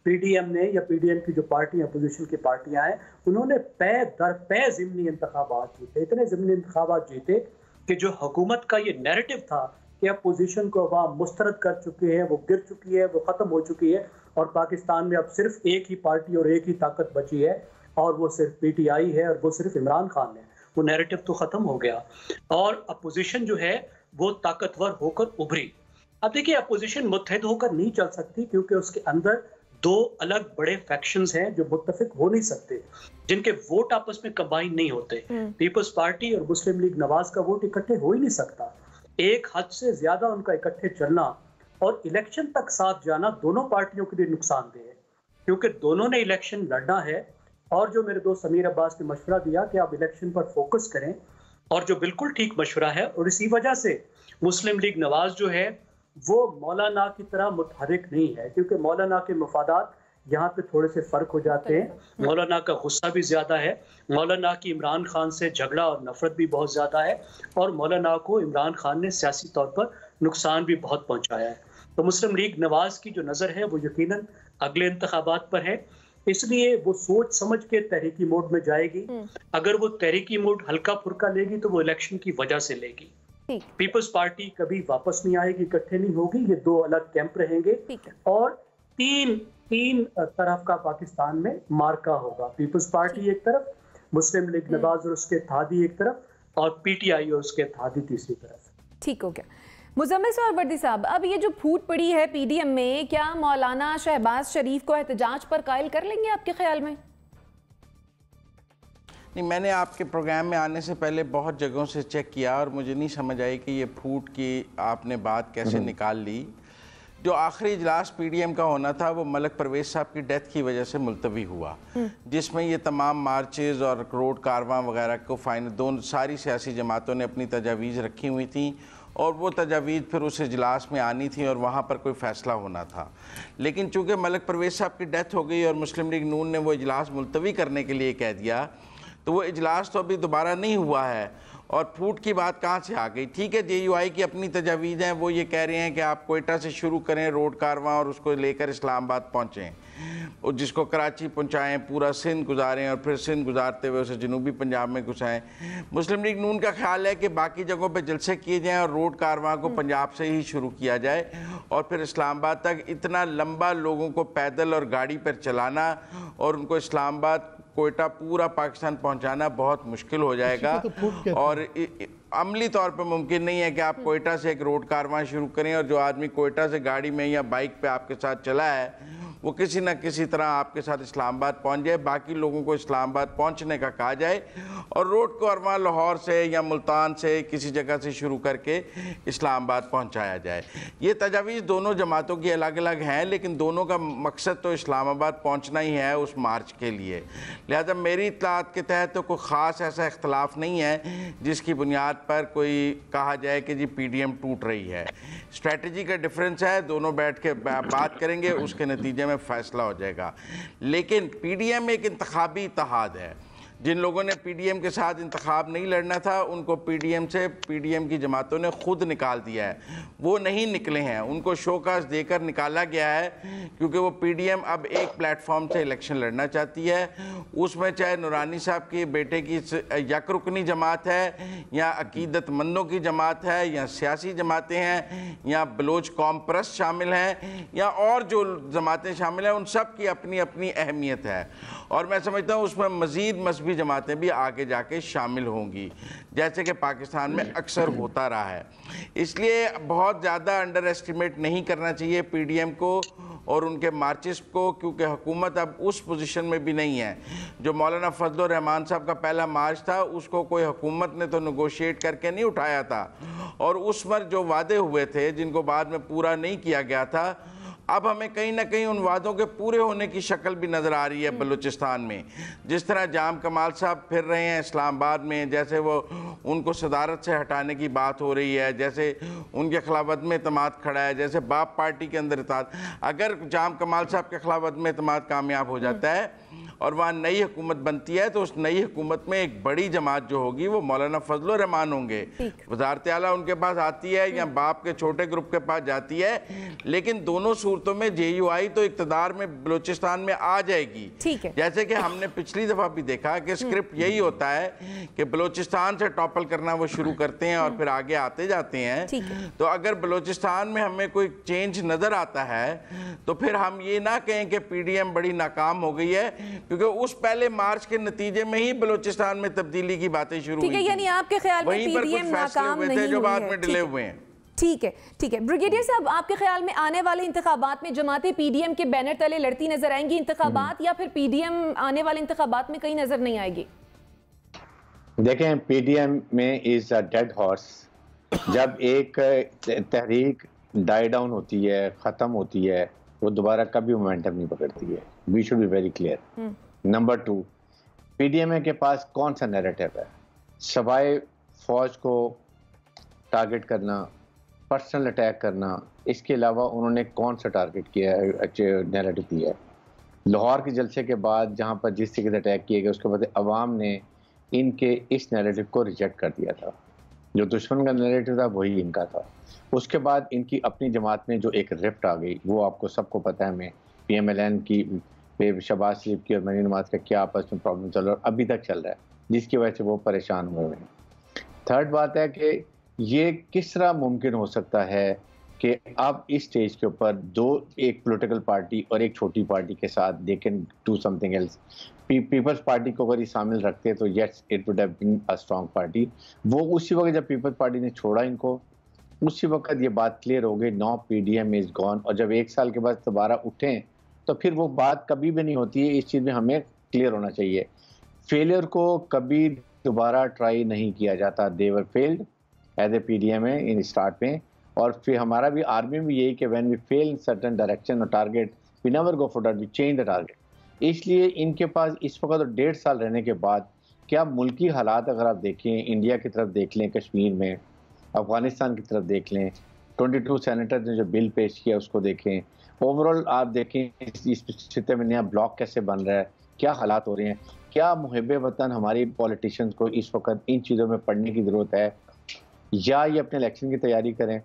PDM ने या PDM की जो पार्टियां अपोजिशन की पार्टियां हैं उन्होंने पे दर पे ज़िमनी इंतखाबात जीते, इतने ज़िमनी इंतखाबात जीते कि जो हुकूमत का ये नैरेटिव था कि अपोजिशन को अवाम मुस्तरद कर चुके हैं, वो गिर चुकी है, वो ख़त्म हो चुकी है, और पाकिस्तान में अब सिर्फ एक ही पार्टी और एक ही ताकत बची है और वो सिर्फ PTI है और वो सिर्फ इमरान खान है। वो नैरेटिव तो ख़त्म हो गया और अपोजिशन जो है वो ताकतवर होकर उभरी। अब देखिए, अपोजिशन मुत्तहिद होकर नहीं चल सकती क्योंकि उसके अंदर 2 अलग बड़े फैक्शंस हैं जो मुत्तफिक हो नहीं सकते, जिनके वोट आपस में कंबाइन नहीं होते। पीपल्स पार्टी और मुस्लिम लीग नवाज का वोट इकट्ठे हो ही नहीं सकता। एक हद से ज्यादा उनका इकट्ठे चलना और इलेक्शन तक साथ जाना दोनों पार्टियों के लिए नुकसानदेह है, क्योंकि दोनों ने इलेक्शन लड़ना है। और जो मेरे दोस्त समीर अब्बास ने मशवरा दिया कि आप इलेक्शन पर फोकस करें, और जो बिल्कुल ठीक मशवरा है, और इसी वजह से मुस्लिम लीग नवाज जो है वो मौलाना की तरह मुतहरिक नहीं है, क्योंकि मौलाना के मफादात यहाँ पे थोड़े से फर्क हो जाते हैं। मौलाना का गुस्सा भी ज्यादा है, मौलाना की इमरान खान से झगड़ा और नफरत भी बहुत ज्यादा है, और मौलाना को इमरान खान ने सियासी तौर पर नुकसान भी बहुत पहुंचाया है। तो मुस्लिम लीग नवाज की जो नज़र है वो यकीनन अगले इंतखाबात पर है इसलिए वो सोच समझ के तहरीकी मोड में जाएगी। अगर वो तहरीकी मोड हल्का फुल्का लेगी तो वो इलेक्शन की वजह से लेगी। पीपल्स पार्टी कभी वापस नहीं आएगी, इकट्ठे नहीं होगी, ये दो अलग कैंप रहेंगे और तीन तरफ का पाकिस्तान में मार्का होगा। पीपल्स पार्टी एक तरफ, मुस्लिम लीग नवाज और उसके इत्तेहादी एक तरफ, और पीटीआई और उसके इत्तेहादी तीसरी तरफ। ठीक हो गया। मुजम्मिल सोहरावर्दी साहब, अब ये जो फूट पड़ी है पीडीएम में, क्या मौलाना शहबाज शरीफ को एहतजाज पर कायल कर लेंगे आपके ख्याल में? नहीं, मैंने आपके प्रोग्राम में आने से पहले बहुत जगहों से चेक किया और मुझे नहीं समझ आई कि ये फूट की आपने बात कैसे निकाल ली। जो आखिरी इजलास पीडीएम का होना था वो मलक परवेज साहब की डेथ की वजह से मुलतवी हुआ, जिसमें ये तमाम मार्चेज और रोड कारवां वगैरह को सारी सियासी जमातों ने अपनी तजावीज़ रखी हुई थी और वो तजावीज़ फिर उस इजलास में आनी थी और वहाँ पर कोई फ़ैसला होना था। लेकिन चूँकि मलक परवेज साहब की डेथ हो गई और मुस्लिम लीग नून ने वो इजलास मुलतवी करने के लिए कह दिया, तो वो इजलास तो अभी दोबारा नहीं हुआ है। और फूट की बात कहाँ से आ गई? ठीक है, जेयूआई की अपनी तजावीज़ हैं, वो ये कह रहे हैं कि आप कोयटा से शुरू करें रोड कारवां और उसको लेकर इस्लामाबाद पहुँचें और जिसको कराची पहुँचाएँ, पूरा सिंध गुजारें और फिर सिंध गुजारते हुए उसे जनूबी पंजाब में घुसाएँ। मुस्लिम लीग नून का ख्याल है कि बाकी जगहों पर जलसे किए जाएँ और रोड कारवां को पंजाब से ही शुरू किया जाए और फिर इस्लामाबाद तक। इतना लंबा लोगों को पैदल और गाड़ी पर चलाना और उनको इस्लामाबाद कोयटा पूरा पाकिस्तान पहुंचाना बहुत मुश्किल हो जाएगा और अमली तौर पर मुमकिन नहीं है कि आप कोयटा से एक रोड कारवां शुरू करें और जो आदमी कोयटा से गाड़ी में या बाइक पे आपके साथ चला है वो किसी न किसी तरह आपके साथ इस्लामाबाद पहुंच जाए, बाकी लोगों को इस्लामाबाद पहुंचने का कहा जाए और रोड कारवां लाहौर से या मुल्तान से किसी जगह से शुरू करके इस्लामाबाद पहुंचाया जाए। ये तजावीज़ दोनों जमातों की अलग अलग हैं, लेकिन दोनों का मकसद तो इस्लामाबाद पहुंचना ही है उस मार्च के लिए। लिहाजा मेरी इत्तलात के तहत तो कोई ख़ास ऐसा इख्तलाफ नहीं है जिसकी बुनियाद पर कोई कहा जाए कि जी पीडीएम टूट रही है। स्ट्रेटजी का डिफरेंस है, दोनों बैठ के बात करेंगे, उसके नतीजे में फैसला हो जाएगा। लेकिन पीडीएम एक इंतखाबी इत्तेहाद है। जिन लोगों ने पीडीएम के साथ इंतखाब नहीं लड़ना था उनको पीडीएम की जमातों ने खुद निकाल दिया है। वो नहीं निकले हैं, उनको शोकाज देकर निकाला गया है क्योंकि वो पीडीएम अब एक प्लेटफॉर्म से इलेक्शन लड़ना चाहती है। उसमें चाहे नूरानी साहब के बेटे की यकरुकनी जमात है या अकीदतमंदों की जमात है या सियासी जमातें हैं या बलोच कौम परस्त शामिल हैं या और जो जमातें शामिल हैं, उन सब की अपनी अपनी अहमियत है और मैं समझता हूँ उसमें मज़ीद मजहबी जमातें भी आगे जाके शामिल होंगी, जैसे कि पाकिस्तान में अक्सर होता रहा है। इसलिए बहुत ज़्यादा अंडर एस्टिमेट नहीं करना चाहिए पीडीएम को और उनके मार्चेस को, क्योंकि हुकूमत अब उस पोजीशन में भी नहीं है। जो मौलाना फजल रहमान साहब का पहला मार्च था उसको कोई हुकूमत ने तो नेगोशिएट करके नहीं उठाया था और उस पर जो वादे हुए थे जिनको बाद में पूरा नहीं किया गया था, अब हमें कहीं ना कहीं उन वादों के पूरे होने की शक्ल भी नज़र आ रही है बलूचिस्तान में। जिस तरह जाम कमाल साहब फिर रहे हैं इस्लामाबाद में, जैसे वो उनको सदारत से हटाने की बात हो रही है, जैसे उनके खिलाफ अदम एतमाद खड़ा है, जैसे बाप पार्टी के अंदर इत्तेहाद। अगर जाम कमाल साहब के खिलाफ अदम एतमाद कामयाब हो जाता है और वहाँ नई हुकूमत बनती है तो उस नई हुकूमत में एक बड़ी जमात जो होगी वो मौलाना फजल रहमान होंगे। वज़ारत आला उनके पास आती है या बाप के छोटे ग्रुप के पास जाती है, लेकिन दोनों सूरतों में जेयूआई तो इक़्तिदार में बलूचिस्तान में आ जाएगी। जैसे कि हमने पिछली दफ़ा भी देखा कि स्क्रिप्ट यही होता है कि बलूचिस्तान से टॉपल करना वो शुरू करते हैं और फिर आगे आते जाते हैं। तो अगर बलूचिस्तान में हमें कोई चेंज नज़र आता है तो फिर हम ये ना कहें कि पीडीएम बड़ी नाकाम हो गई है, क्योंकि उस पहले मार्च के नतीजे में ही बलूचिस्तान में तब्दीली की बातें शुरू हुई थी। यानी आपके ख्याल में पीडीएम नाकाम नहीं हुई जो बाद में डिले हुए हैं। ठीक है, ठीक है। ब्रिगेडियर साहब, आपके ख्याल में आने वाले इंतखाबात में जमातें पीडीएम के बैनर तले लड़ती नजर आएंगी इंतखाबात, या फिर पीडीएम आने वाले इंतखाबात में कहीं नजर नहीं आएगी? देखें, पीडीएम में इज अ डेड हॉर्स। जब एक तहरीक डाई डाउन होती है, खत्म होती है, वो दोबारा कभी मोमेंटम नहीं पकड़ती है। We should be very clear. Number 2, PDM के पास कौन सा नैरेटिव है सवाए फौज को टारगेट करना, पर्सनल अटैक करना, इसके अलावा उन्होंने कौन सा टारगेट किया है, नैरेटिव दिया है? लाहौर के जलसे के बाद जहाँ पर जिस तरीके से अटैक किए गए उसके बाद अवाम ने इनके इस नैरेटिव को रिजेक्ट कर दिया था। जो दुश्मन का नैरेटिव था वही इनका था। उसके बाद इनकी अपनी जमात में जो एक रिफ्ट आ गई, वो आपको सबको पता है। मैं PMLN की फिर शहबाज शरीफ की और मरीम नवाज का क्या आपस में प्रॉब्लम चल रहा है, अभी तक चल रहा है, जिसकी वजह से वो परेशान हुए हैं। थर्ड बात है कि ये किस तरह मुमकिन हो सकता है कि अब इस स्टेज के ऊपर एक पॉलिटिकल पार्टी और एक छोटी पार्टी के साथ they can do something else. People's Party को अगर ये शामिल रखते तो yes it would have been a strong party. वो उसी वक्त जब पीपल्स पार्टी ने छोड़ा इनको, उसी वक्त ये बात क्लियर हो गई, नो पीडीएम इज गॉन। और जब 1 साल के बाद दोबारा उठें तो फिर वो बात कभी भी नहीं होती है। इस चीज़ में हमें क्लियर होना चाहिए, फेलियर को कभी दोबारा ट्राई नहीं किया जाता। दे वर फेल्ड एज ए पीडीएम है इन स्टार्ट में, और फिर हमारा भी आर्मी में यही कि when we fail in certain direction और target we never go for that, we change the target. इसलिए इनके पास इस वक्त 1.5 साल रहने के बाद क्या मुल्की हालात अगर आप देखें, इंडिया की तरफ देख लें, कश्मीर में, अफगानिस्तान की तरफ देख लें, 22 सेनेटर ने जो बिल पेश किया उसको देखें, ओवरऑल आप देखें इस क्षेत्र में नया ब्लॉक कैसे बन रहा है, क्या हालात हो रहे हैं। क्या मुहिब्बे वतन हमारी पॉलिटिशियंस को इस वक्त इन चीज़ों में पढ़ने की ज़रूरत है, या ये अपने इलेक्शन की तैयारी करें,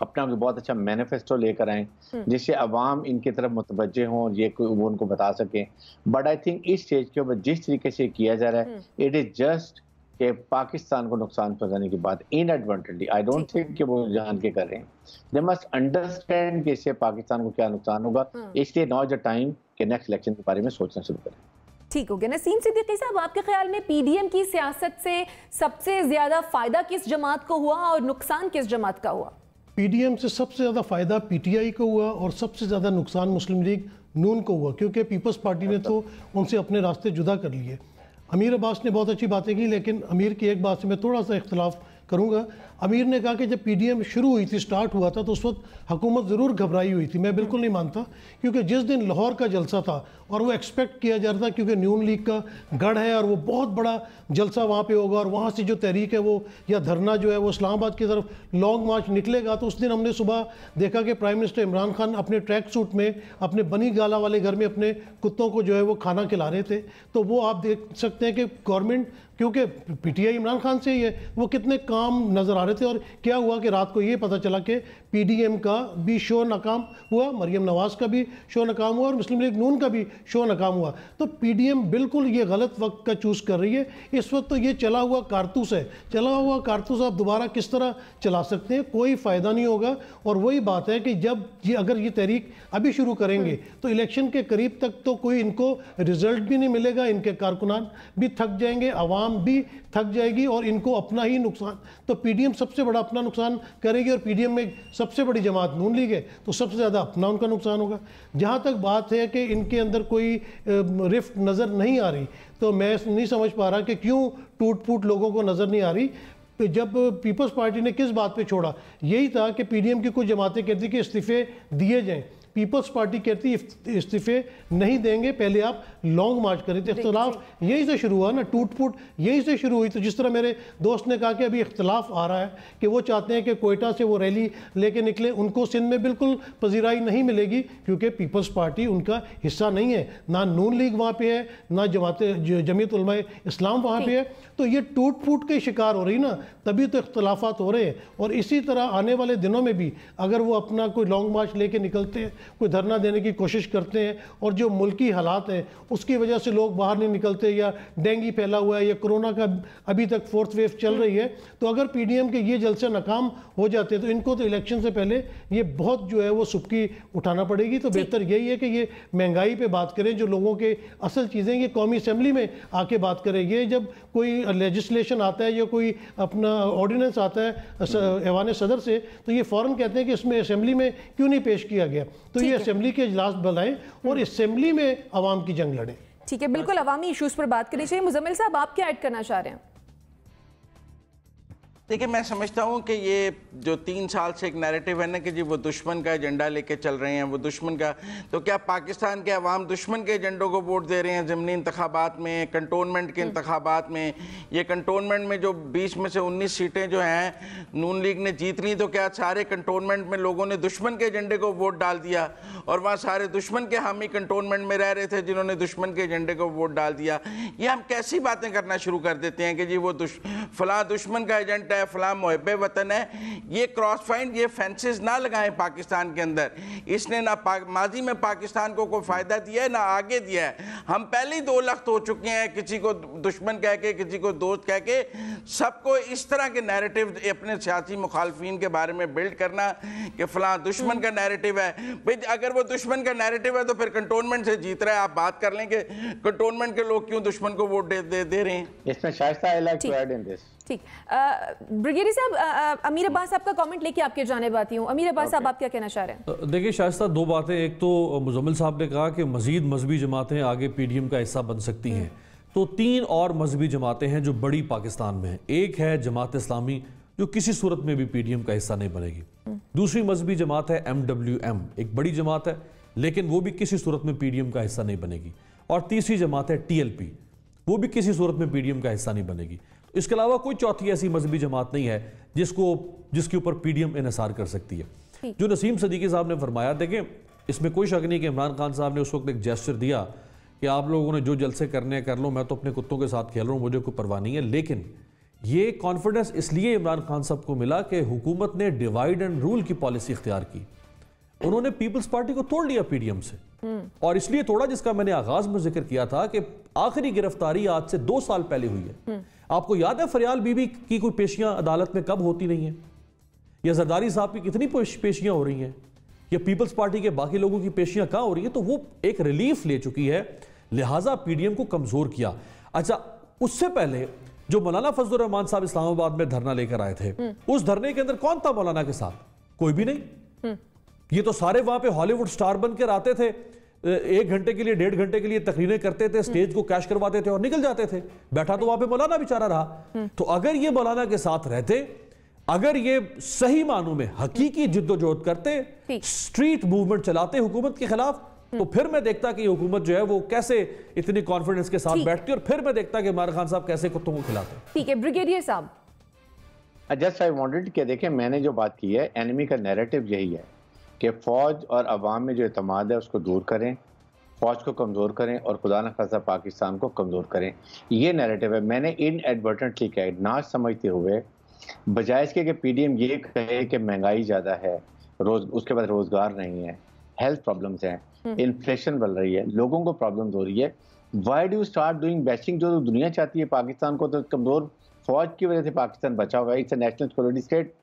अपना बहुत अच्छा मैनिफेस्टो लेकर आएं जिससे अवाम इनकी तरफ मुतवज्जे हों और ये वो उनको बता सकें। बट आई थिंक इस स्टेज के ऊपर जिस तरीके से किया जा रहा है, इट इज़ जस्ट कि पाकिस्तान को नुकसान पहुंचाने की बात इनएडवांटेडली। आई डोंट थिंक कि वो जान के कर रहे हैं। दे मस्ट अंडरस्टैंड कि इससे पाकिस्तान को क्या नुकसान होगा। इसलिए नाउ इज द टाइम कि नेक्स्ट इलेक्शन के बारे में सोचना शुरू करें। ठीक हो गया। नसीम सिद्दीकी साहब, आपके ख्याल में पीडीएम की सियासत से सबसे ज्यादा फायदा किस जमात को हुआ और नुकसान किस जमात का हुआ? पीडीएम से सबसे ज़्यादा फ़ायदा पीटीआई को हुआ और सबसे ज़्यादा नुकसान मुस्लिम लीग नून को हुआ, क्योंकि पीपल्स पार्टी ने तो उनसे अपने रास्ते जुदा कर लिए। अमीर अब्बास ने बहुत अच्छी बातें की, लेकिन अमीर की एक बात से मैं थोड़ा सा इख्तलाफ करूंगा। अमीर ने कहा कि जब पीडीएम शुरू हुई थी, स्टार्ट हुआ था, तो उस वक्त हुकूमत ज़रूर घबराई हुई थी। मैं बिल्कुल नहीं मानता, क्योंकि जिस दिन लाहौर का जलसा था और वो एक्सपेक्ट किया जा रहा था, क्योंकि नून लीग का गढ़ है और वो बहुत बड़ा जलसा वहाँ पे होगा और वहाँ से जो तहरीक है वो या धरना जो है वो इस्लामाबाद की तरफ लॉन्ग मार्च निकलेगा। तो उस दिन हमने सुबह देखा कि प्राइम मिनिस्टर इमरान खान अपने ट्रैक सूट में अपने बनी गाला वाले घर में अपने कुत्तों को जो है वो खाना खिला रहे थे। तो वो आप देख सकते हैं कि गवर्नमेंट, क्योंकि पीटीआई इमरान खान से ही है, वो कितने काम नज़र आ रहे थे। और क्या हुआ कि रात को ये पता चला कि पीडीएम का भी शो नाकाम हुआ, मरियम नवाज़ का भी शो नाकाम हुआ और मुस्लिम लीग नून का भी शो नाकाम हुआ। तो पीडीएम बिल्कुल ये गलत वक्त का चूज़ कर रही है। इस वक्त तो ये चला हुआ कारतूस है, चला हुआ कारतूस आप दोबारा किस तरह चला सकते हैं, कोई फ़ायदा नहीं होगा। और वही बात है कि जब ये अगर ये तहरीक अभी शुरू करेंगे तो इलेक्शन के करीब तक तो कोई इनको रिजल्ट भी नहीं मिलेगा, इनके कारकुनान भी थक जाएंगे, आवाम भी थक जाएगी और इनको अपना ही नुकसान। तो पीडीएम सबसे बड़ा अपना नुकसान करेगी और पीडीएम में सबसे बड़ी जमात नून लीग है, तो सबसे ज़्यादा अपना उनका नुकसान होगा। जहाँ तक बात है कि इनके अंदर कोई रिफ्ट नज़र नहीं आ रही, तो मैं नहीं समझ पा रहा कि क्यों टूट फूट लोगों को नज़र नहीं आ रही। जब पीपल्स पार्टी ने किस बात पे छोड़ा, यही था कि पीडीएम की कुछ जमातें कहती कि इस्तीफे दिए जाएं, पीपल्स पार्टी कहती इस्तीफे नहीं देंगे, पहले आप लॉन्ग मार्च करें। तो इख्तलाफ यहीं से शुरू हुआ ना, टूट फूट यहीं से शुरू हुई। तो जिस तरह मेरे दोस्त ने कहा कि अभी इख्तलाफ आ रहा है कि वो चाहते हैं कि कोयटा से वो रैली लेके निकले, उनको सिंध में बिल्कुल पजीराई नहीं मिलेगी, क्योंकि पीपल्स पार्टी उनका हिस्सा नहीं है, ना नून लीग वहाँ पे है, ना जमीयत उलमा इस्लाम वहाँ पे है। तो ये टूट फूट के शिकार हो रही ना, तभी तो इख्तलाफात हो रहे हैं। और इसी तरह आने वाले दिनों में भी अगर वो अपना कोई लॉन्ग मार्च लेके निकलते हैं, कोई धरना देने की कोशिश करते हैं, और जो मुल्की हालात हैं उसकी वजह से लोग बाहर नहीं निकलते, या डेंगू फैला हुआ है, या कोरोना का अभी तक 4th वेव चल रही है, तो अगर पीडीएम के ये जलसे नाकाम हो जाते हैं तो इनको तो इलेक्शन से पहले ये बहुत जो है वो सुबकी उठाना पड़ेगी। तो बेहतर यही है कि ये महंगाई पे बात करें, जो लोगों के असल चीज़ें, ये कौमी असम्बली में आके बात करें। ये जब कोई लेजिस्लेशन आता है या कोई अपना ऑर्डिनेंस आता है ऐवान सदर से, तो ये फ़ौरन कहते हैं कि इसमें असेंबली में क्यों नहीं पेश किया गया। तो ये असेंबली के इजलास बुलाएं और असेंबली में आवाम की जंग लड़ें। ठीक है, बिल्कुल अवामी इश्यूज पर बात करनी चाहिए। मुजम्मिल साहब, आप क्या ऐड करना चाह रहे हैं? देखिए, मैं समझता हूँ कि ये जो 3 साल से एक नैरेटिव है ना कि जी वो दुश्मन का एजेंडा लेके चल रहे हैं, वो दुश्मन का, तो क्या पाकिस्तान के अवाम दुश्मन के एजेंडों को वोट दे रहे हैं ज़मीनी इंतखाबात में, कंटोनमेंट के इंतखाबात में? ये कंटोनमेंट में जो 20 में से 19 सीटें जो हैं नून लीग ने जीत ली, तो क्या सारे कंटोनमेंट में लोगों ने दुश्मन के एजेंडे को वोट डाल दिया और वहाँ सारे दुश्मन के हामी कंटोनमेंट में रह रहे थे जिन्होंने दुश्मन के एजेंडे को वोट डाल दिया? ये हम कैसी बातें करना शुरू कर देते हैं कि जी वो फलां दुश्मन का एजेंडा है, है, फलां मुहब्बे वतन है, ये क्रॉस फाइंड, ये फेंसेस ना लगाएं पाकिस्तान के अंदर। इसने ना माजी में पाकिस्तान को कोई फ़ायदा दिया है ना आगे दिया है। हम पहले ही 2 लख्त हो चुके हैं, किसी को दुश्मन कह के, किसी को दोस्त कह के, सबको इस तरह के नैरेटिव अपने सियासी मुखालफिन के बारे में बिल्ड करना कि फलां दुश्मन का नैरेटिव है। भाई अगर वो दुश्मन का नैरेटिव है तो फिर कंटोनमेंट से जीत रहा है। आप बात कर लें कि कंटोनमेंट के लोग क्यों दुश्मन को वोट दे रहे हैं। इसमें Shaista I like to add in this. ठीक, ब्रिगेडियर साहब, अमीर अब्बास साहब का कमेंट लेके आपके जानिब आती हूँ। अमीर अब्बास साहब, आप क्या कहना चाह रहे हैं? देखिए शाइस्ता, 2 बातें। एक तो मुजम्मिल साहब ने कहा कि मजीद मजहबी जमातें आगे पीडीएम का हिस्सा बन सकती हैं, तो 3 और मजहबी जमातें हैं जो बड़ी पाकिस्तान में हैं। एक है जमात इस्लामी, जो किसी सूरत में भी पीडीएम का हिस्सा नहीं बनेगी। दूसरी मजहबी जमात है MWM, एक बड़ी जमात है, लेकिन वो भी किसी सूरत में पीडीएम का हिस्सा नहीं बनेगी। और तीसरी जमात है TLP, वो भी किसी सूरत में पीडीएम का हिस्सा नहीं बनेगी। इसके अलावा कोई चौथी ऐसी मजहबी जमात नहीं है जिसके ऊपर पीडीएम इन्हिसार कर सकती है। जो नसीम सदीकी साहब ने फरमाया, देखें इसमें कोई शक नहीं कि इमरान खान साहब ने उस वक्त एक जेस्चर दिया कि आप लोगों ने जो जलसे करने कर लो, मैं तो अपने कुत्तों के साथ खेल रहा हूँ, मुझे कोई परवाह नहीं है। लेकिन ये कॉन्फिडेंस इसलिए इमरान खान साहब को मिला कि हुकूमत ने डिवाइड एंड रूल की पॉलिसी इख्तियार की। उन्होंने पीपल्स पार्टी को तोड़ लिया पीडीएम से, और इसलिए तोड़ा जिसका मैंने आगाज में जिक्र किया था कि आखिरी गिरफ्तारी आज से 2 साल पहले हुई है। आपको याद है फरियाल बीबी की कोई पेशियां अदालत में कब होती नहीं है, या जरदारी साहब की कितनी पेशियां हो रही हैं, या पीपल्स पार्टी के बाकी लोगों की पेशियां कहां हो रही है। तो वो एक रिलीफ ले चुकी है, लिहाजा पीडीएम को कमजोर किया। अच्छा, उससे पहले जो मौलाना फजलुर रहमान साहब इस्लामाबाद में धरना लेकर आए थे, उस धरने के अंदर कौन था मौलाना के साथ? कोई भी नहीं। ये तो सारे वहां पे हॉलीवुड स्टार बनकर आते थे, 1 घंटे के लिए 1.5 घंटे के लिए तकरीरें करते थे, स्टेज को कैश करवाते थे और निकल जाते थे। बैठा तो वहां पे मौलाना बेचारा रहा। तो अगर ये मौलाना के साथ रहते, अगर ये सही मानों में हकीकी जिद्दोजहद करते, स्ट्रीट मूवमेंट चलाते हुकूमत के खिलाफ, तो फिर मैं देखता कि हुकूमत जो है वो कैसे इतनी कॉन्फिडेंस के साथ बैठती, और फिर मैं देखता कि इमरान खान साहब कैसे कुत्तों को खिलाते। ठीक है ब्रिगेडियर साहब, जस्ट आई वांटेड कि देखें, मैंने जो बात की है, एनिमी का नैरेटिव यही है कि फ़ौज और अवाम में जो एतमाद है उसको दूर करें, फ़ौज को कमज़ोर करें और खुदा न खासा पाकिस्तान को कमज़ोर करें। ये नैरेटिव है। मैंने इनएडवर्टेंटली कहा, ना समझते हुए, बजाय इसके कि पीडीएम ये कहे कि महंगाई ज़्यादा है, उसके बाद रोज़गार नहीं है, हेल्थ प्रॉब्लम्स हैं, इन्फ्लेशन बढ़ रही है, लोगों को प्रॉब्लम्स हो रही है। Why do start doing bashing? जो दुनिया चाहती है पाकिस्तान को, तो कमज़ोर फ़ौज की वजह से पाकिस्तान बचा हुआ है। It's a national security state.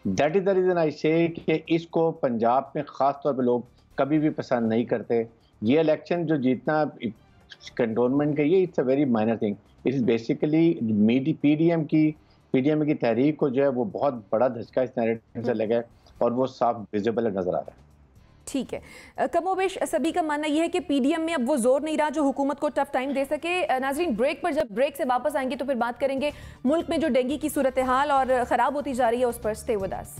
That is the reason I से कि इसको पंजाब में ख़ास तौर पे लोग कभी भी पसंद नहीं करते। ये इलेक्शन जो जीतना कंटोनमेंट का, ये it's a very minor thing. It is basically PDM की तहरीक को जो है वो बहुत बड़ा धचका इस नैरेटिव से लगा है, और वो साफ विजिबल नज़र आ रहा है। ठीक है, कमोबेश सभी का मानना यह है कि पीडीएम में अब वो जोर नहीं रहा जो हुकूमत को टफ टाइम दे सके। नाजरीन, ब्रेक पर, जब ब्रेक से वापस आएंगे तो फिर बात करेंगे मुल्क में जो डेंगू की सूरत हाल और खराब होती जा रही है उस पर। Stay with us.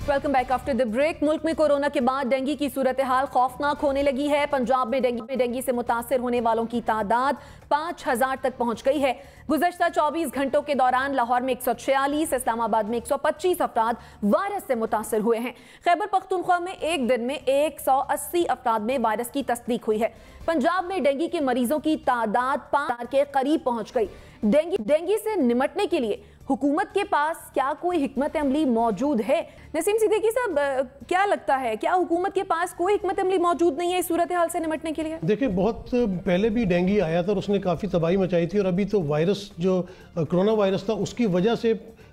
Welcome back after the break. मुल्क में कोरोना के बाद डेंगू की सूरत हाल खौफनाक होने लगी है। पंजाब में डेंगू से मुतासर होने वालों की तादाद 5000 तक पहुंच गई है। गुज़श्ता 24 घंटों के दौरान लाहौर में 146, इस्लामाबाद में 125 अफराद वायरस से मुतासर हुए हैं। खैबर पख्तूनख्वा में एक दिन में 180 अफराद में वायरस की तस्दीक हुई है। पंजाब में डेंगू के मरीजों की तादाद 5000 के करीब पहुंच गई। डेंगू से निपटने के लिए हुकूमत के पास क्या कोई हिकमत अमली मौजूद है? नसीम सिद्दीकी साहब, क्या लगता है, क्या हुकूमत के पास कोई हिकमत अमली मौजूद नहीं है इस सूरत हाल से निपटने के लिए? देखिए, बहुत पहले भी डेंगू आया था और उसने काफ़ी तबाही मचाई थी, और अभी तो वायरस जो कोरोना वायरस था उसकी वजह से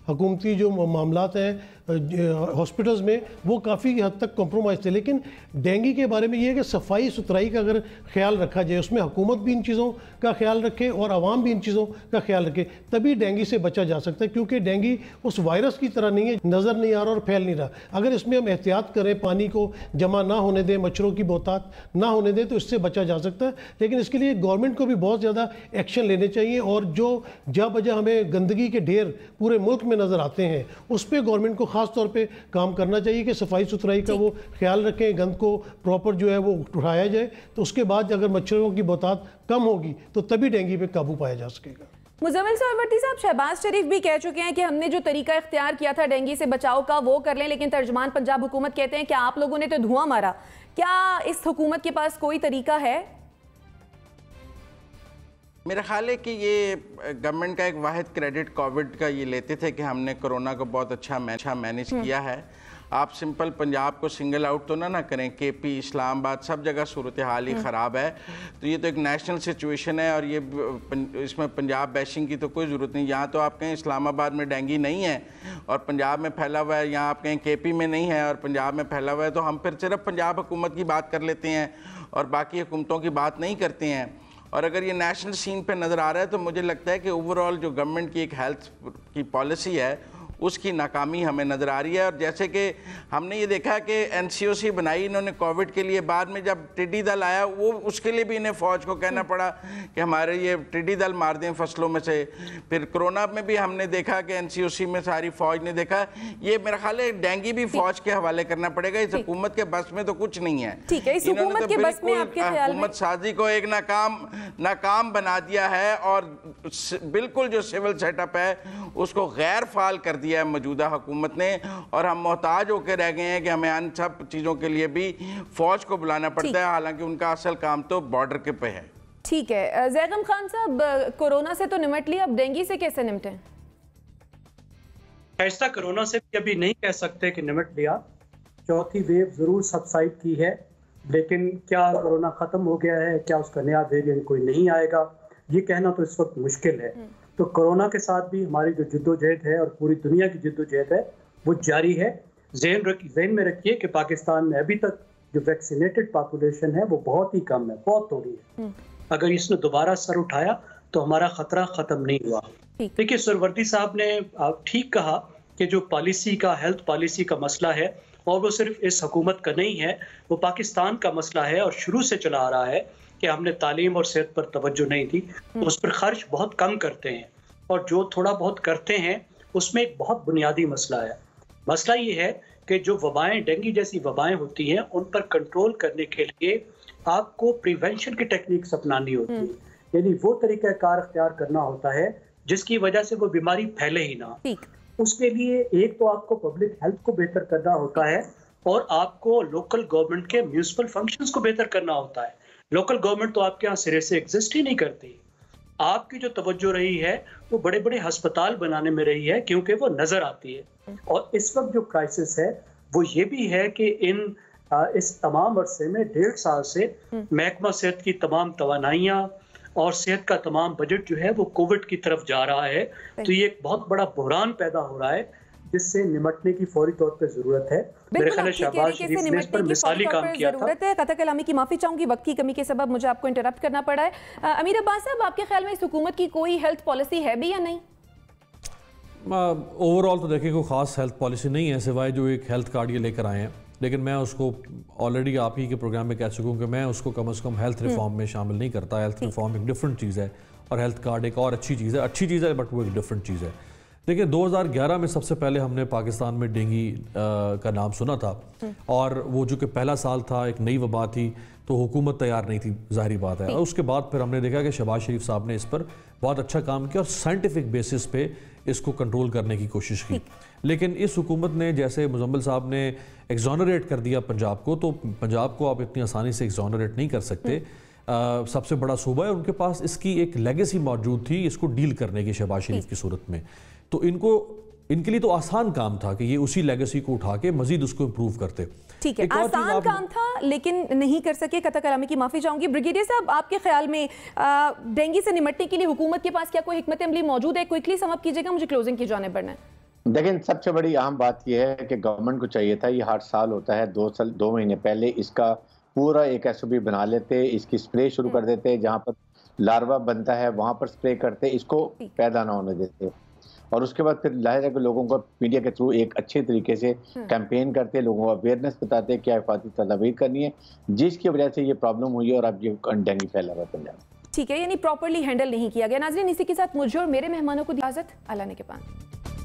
हुकूमती जो मामलात हैं हॉस्पिटल्स में वो काफ़ी हद तक कॉम्प्रोमाइज़ थे। लेकिन डेंगू के बारे में ये है कि सफाई सुथराई का अगर ख्याल रखा जाए, उसमें हुकूमत भी इन चीज़ों का ख्याल रखे और आवाम भी इन चीज़ों का ख्याल रखे, तभी डेंगू से बचा जा सकता है। क्योंकि डेंगू उस वायरस की तरह नहीं है, नज़र नहीं आ रहा और फैल नहीं रहा। अगर इसमें हम एहतियात करें, पानी को जमा ना होने दें, मच्छरों की बहुतात ना होने दें, तो इससे बचा जा सकता है। लेकिन इसके लिए गवर्नमेंट को भी बहुत ज़्यादा एक्शन लेने चाहिए, और जो जा बजा हमें गंदगी के ढेर पूरे मुल्क में नज़र आते हैं, उस पर गवर्नमेंट को ख़ास तौर पे काम करना चाहिए कि सफाई सुथराई का वो ख्याल रखें, गंद को प्रॉपर जो है वो उठाया जाए। तो उसके बाद अगर मच्छरों की बहुतात कम होगी तो तभी डेंगू पे काबू पाया जा सकेगा। मुजम्मिल सरवरती साहब, शहबाज शरीफ भी कह चुके हैं कि हमने जो तरीका इख्तियार किया था डेंगू से बचाव का वो कर लें, लेकिन तर्जमान पंजाब हुकूमत कहते हैं कि आप लोगों ने तो धुआं मारा। क्या इस हुकूमत के पास कोई तरीका है? मेरा ख्याल है कि ये गवर्नमेंट का एक वाहिद क्रेडिट कोविड का ये लेते थे कि हमने कोरोना को बहुत अच्छा मैनेज किया है। आप सिंपल पंजाब को सिंगल आउट तो ना करें, केपी, इस्लामाबाद, सब जगह सूरत हाल ही ख़राब है। तो ये तो एक नेशनल सिचुएशन है और ये इसमें पंजाब बैशिंग की तो कोई ज़रूरत नहीं। यहाँ तो आप कहें इस्लामाबाद में डेंगू नहीं है और पंजाब में फैला हुआ है, यहाँ आप कहें केपी में नहीं है और पंजाब में फैला हुआ है, तो हम फिर सिर्फ पंजाब हुकूमत की बात कर लेते हैं और बाकी हुकूमतों की बात नहीं करते हैं। और अगर ये नेशनल सीन पे नज़र आ रहा है तो मुझे लगता है कि ओवरऑल जो गवर्नमेंट की एक हेल्थ की पॉलिसी है उसकी नाकामी हमें नज़र आ रही है। और जैसे कि हमने ये देखा कि NCOC बनाई इन्होंने कोविड के लिए, बाद में जब टिड्डी दल आया वो उसके लिए भी इन्हें फ़ौज को कहना पड़ा कि हमारे ये टिड्डी दल मार दें फसलों में से। फिर कोरोना में भी हमने देखा कि NCOC में सारी फ़ौज ने देखा। ये मेरा ख्याल है डेंगू भी फ़ौज के हवाले करना पड़ेगा। इस हुकूमत के बस में तो कुछ नहीं है। इन्होंने तो बिल्कुल हुकूमत साजी को एक नाकाम बना दिया है और बिल्कुल जो सिविल सेटअप है उसको गैर फाल कर दिया है मौजूदा हुकूमत ने। और हम मोहताज होकर रह गए हैं कि हमें इन सब चीज़ों के लिए भी फौज को बुलाना पड़ता है, हालांकि उनका असल काम तो बॉर्डर के पे है। ठीक है जैगम खान साहब, कोरोना से तो निपट लिया, अब डेंगू से कैसे निपटें? ऐसा कोरोना से भी अभी नहीं कह सकते कि निपट लिया। चौथी वेव जरूर सबसाइड की है, लेकिन क्या कोरोना खत्म हो गया है, क्या उसका नया वेरिएंट कोई नहीं आएगा, ये कहना तो इस वक्त मुश्किल है। तो कोरोना के साथ भी हमारी जो जिद्दोजहद है और पूरी दुनिया की जिद्दोजहद है वो जारी है। ज़हन में रखिए कि पाकिस्तान में अभी तक जो वैक्सीनेटेड पॉपुलेशन है वो बहुत ही कम है, बहुत थोड़ी है। अगर इसने दोबारा सर उठाया तो हमारा खतरा खत्म नहीं हुआ। देखिए सरवर्ती साहब ने ठीक कहा कि जो पॉलिसी का, हेल्थ पॉलिसी का मसला है और वो सिर्फ इस हुकूमत का नहीं है, वो पाकिस्तान का मसला है और शुरू से चला आ रहा है कि हमने तालीम और सेहत पर तवज्जो नहीं दी, तो उस पर खर्च बहुत कम करते हैं और जो थोड़ा बहुत करते हैं उसमें एक बहुत बुनियादी मसला है। मसला ये है कि जो वबाएं, डेंगू जैसी वबाएं होती हैं, उन पर कंट्रोल करने के लिए आपको प्रिवेंशन की टेक्निक्स अपनानी होती है, यानी वो तरीक़ाकार अख्तियार करना होता है जिसकी वजह से वो बीमारी फैले ही ना। उसके लिए एक तो आपको पब्लिक हेल्थ को बेहतर करना होता है और आपको लोकल गवर्नमेंट के म्यूनिसिपल फंक्शंस को बेहतर करना होता है। लोकल गवर्नमेंट तो आपके यहाँ सिरे से एग्जिस्ट ही नहीं करती। आपकी जो तवज्जो रही है वो बड़े बड़े अस्पताल बनाने में रही है क्योंकि वो नजर आती है। और इस वक्त जो क्राइसिस है वो ये भी है कि इस तमाम अरसे में 1.5 साल से महकमा सेहत की तमाम तवानाइयाँ और सेहत का तमाम बजट जो है वो कोविड की तरफ जा रहा है। तो ये एक बहुत बड़ा बहरान पैदा हो रहा है जिससे निपटने की फौरी तौर पे जरूरत है। मेरे ख्याल शहबाज शरीफ ने इस पर मिसाली काम किया था। कथा कलामी की माफी चाहूंगी, वक्त की कमी के सबब मुझे आपको इंटरप्ट करना पड़ा है। अमीर अब्बास साहब, आपके ख्याल में इस हुकूमत की कोई हेल्थ पॉलिसी है भी या नहीं? ओवरऑल तो देखिए कोई खास हेल्थ पॉलिसी नहीं है सिवाय जो एक हेल्थ कार्ड ये लेकर आए हैं, लेकिन मैं उसको ऑलरेडी आप ही के प्रोग्राम में कह चुका हूँ कि मैं उसको कम से कम हेल्थ रिफॉर्म में शामिल नहीं करता। हेल्थ रिफॉर्म एक डिफरेंट चीज़ है और हेल्थ कार्ड एक और अच्छी चीज़ है बट वो एक डिफरेंट चीज़ है। देखिए 2011 में सबसे पहले हमने पाकिस्तान में डेंगू का नाम सुना था और वो जो कि पहला साल था, एक नई वबा थी, तो हुकूमत तैयार नहीं थी, ज़ाहिरी बात है। और उसके बाद फिर हमने देखा कि शहबाज शरीफ साहब ने इस पर बहुत अच्छा काम किया और साइंटिफिक बेसिस पे इसको कंट्रोल करने की कोशिश की। लेकिन इस हुकूमत ने, जैसे मुजम्मिल साहब ने एग्जॉनरेट कर दिया पंजाब को, तो पंजाब को आप इतनी आसानी से एग्जॉनरेट नहीं कर सकते। सबसे बड़ा सूबा है, उनके पास इसकी एक लेगेसी मौजूद थी इसको डील करने की शहबाज शरीफ की सूरत में। तो इनके लिए तो आसान काम था कि ये उसी लेगेसी को उठा के मजीद उसको इम्प्रूव करते। ठीक है, आसान काम था लेकिन नहीं कर सके। कथा कलामी की माफी चाहूंगी। ब्रिगेडियर साहब, आपके ख्याल में डेंगू से निपटने के लिए हुकूमत के पास क्या कोई हिकमत अमली मौजूद है? क्विकली सम अप कीजिएगा, मुझे क्लोजिंग की जाने बढ़ना है। देखिए, सबसे बड़ी अहम बात यह है कि गवर्नमेंट को चाहिए था, ये हर साल होता है, 2 महीने पहले इसका पूरा एक SOP बना लेते, इसकी स्प्रे शुरू कर देते, जहाँ पर लार्वा बनता है वहां पर स्प्रे करते, इसको पैदा ना होने देते, और उसके बाद फिर लाहिर है कि लोगों को मीडिया के थ्रू एक अच्छे तरीके से कैंपेन करते, लोगों को अवेयरनेस बताते क्या हिफाजती तदाबीर करनी है, जिसकी वजह से ये प्रॉब्लम हुई और अब ये डेंगू फैला हुआ पंजाब। ठीक है, यानी प्रॉपर्ली हैंडल नहीं किया गया। नाज़रीन, इसी के साथ मुझे और मेरे मेहमानों को इजाज़त, अल्लाह ने के पास।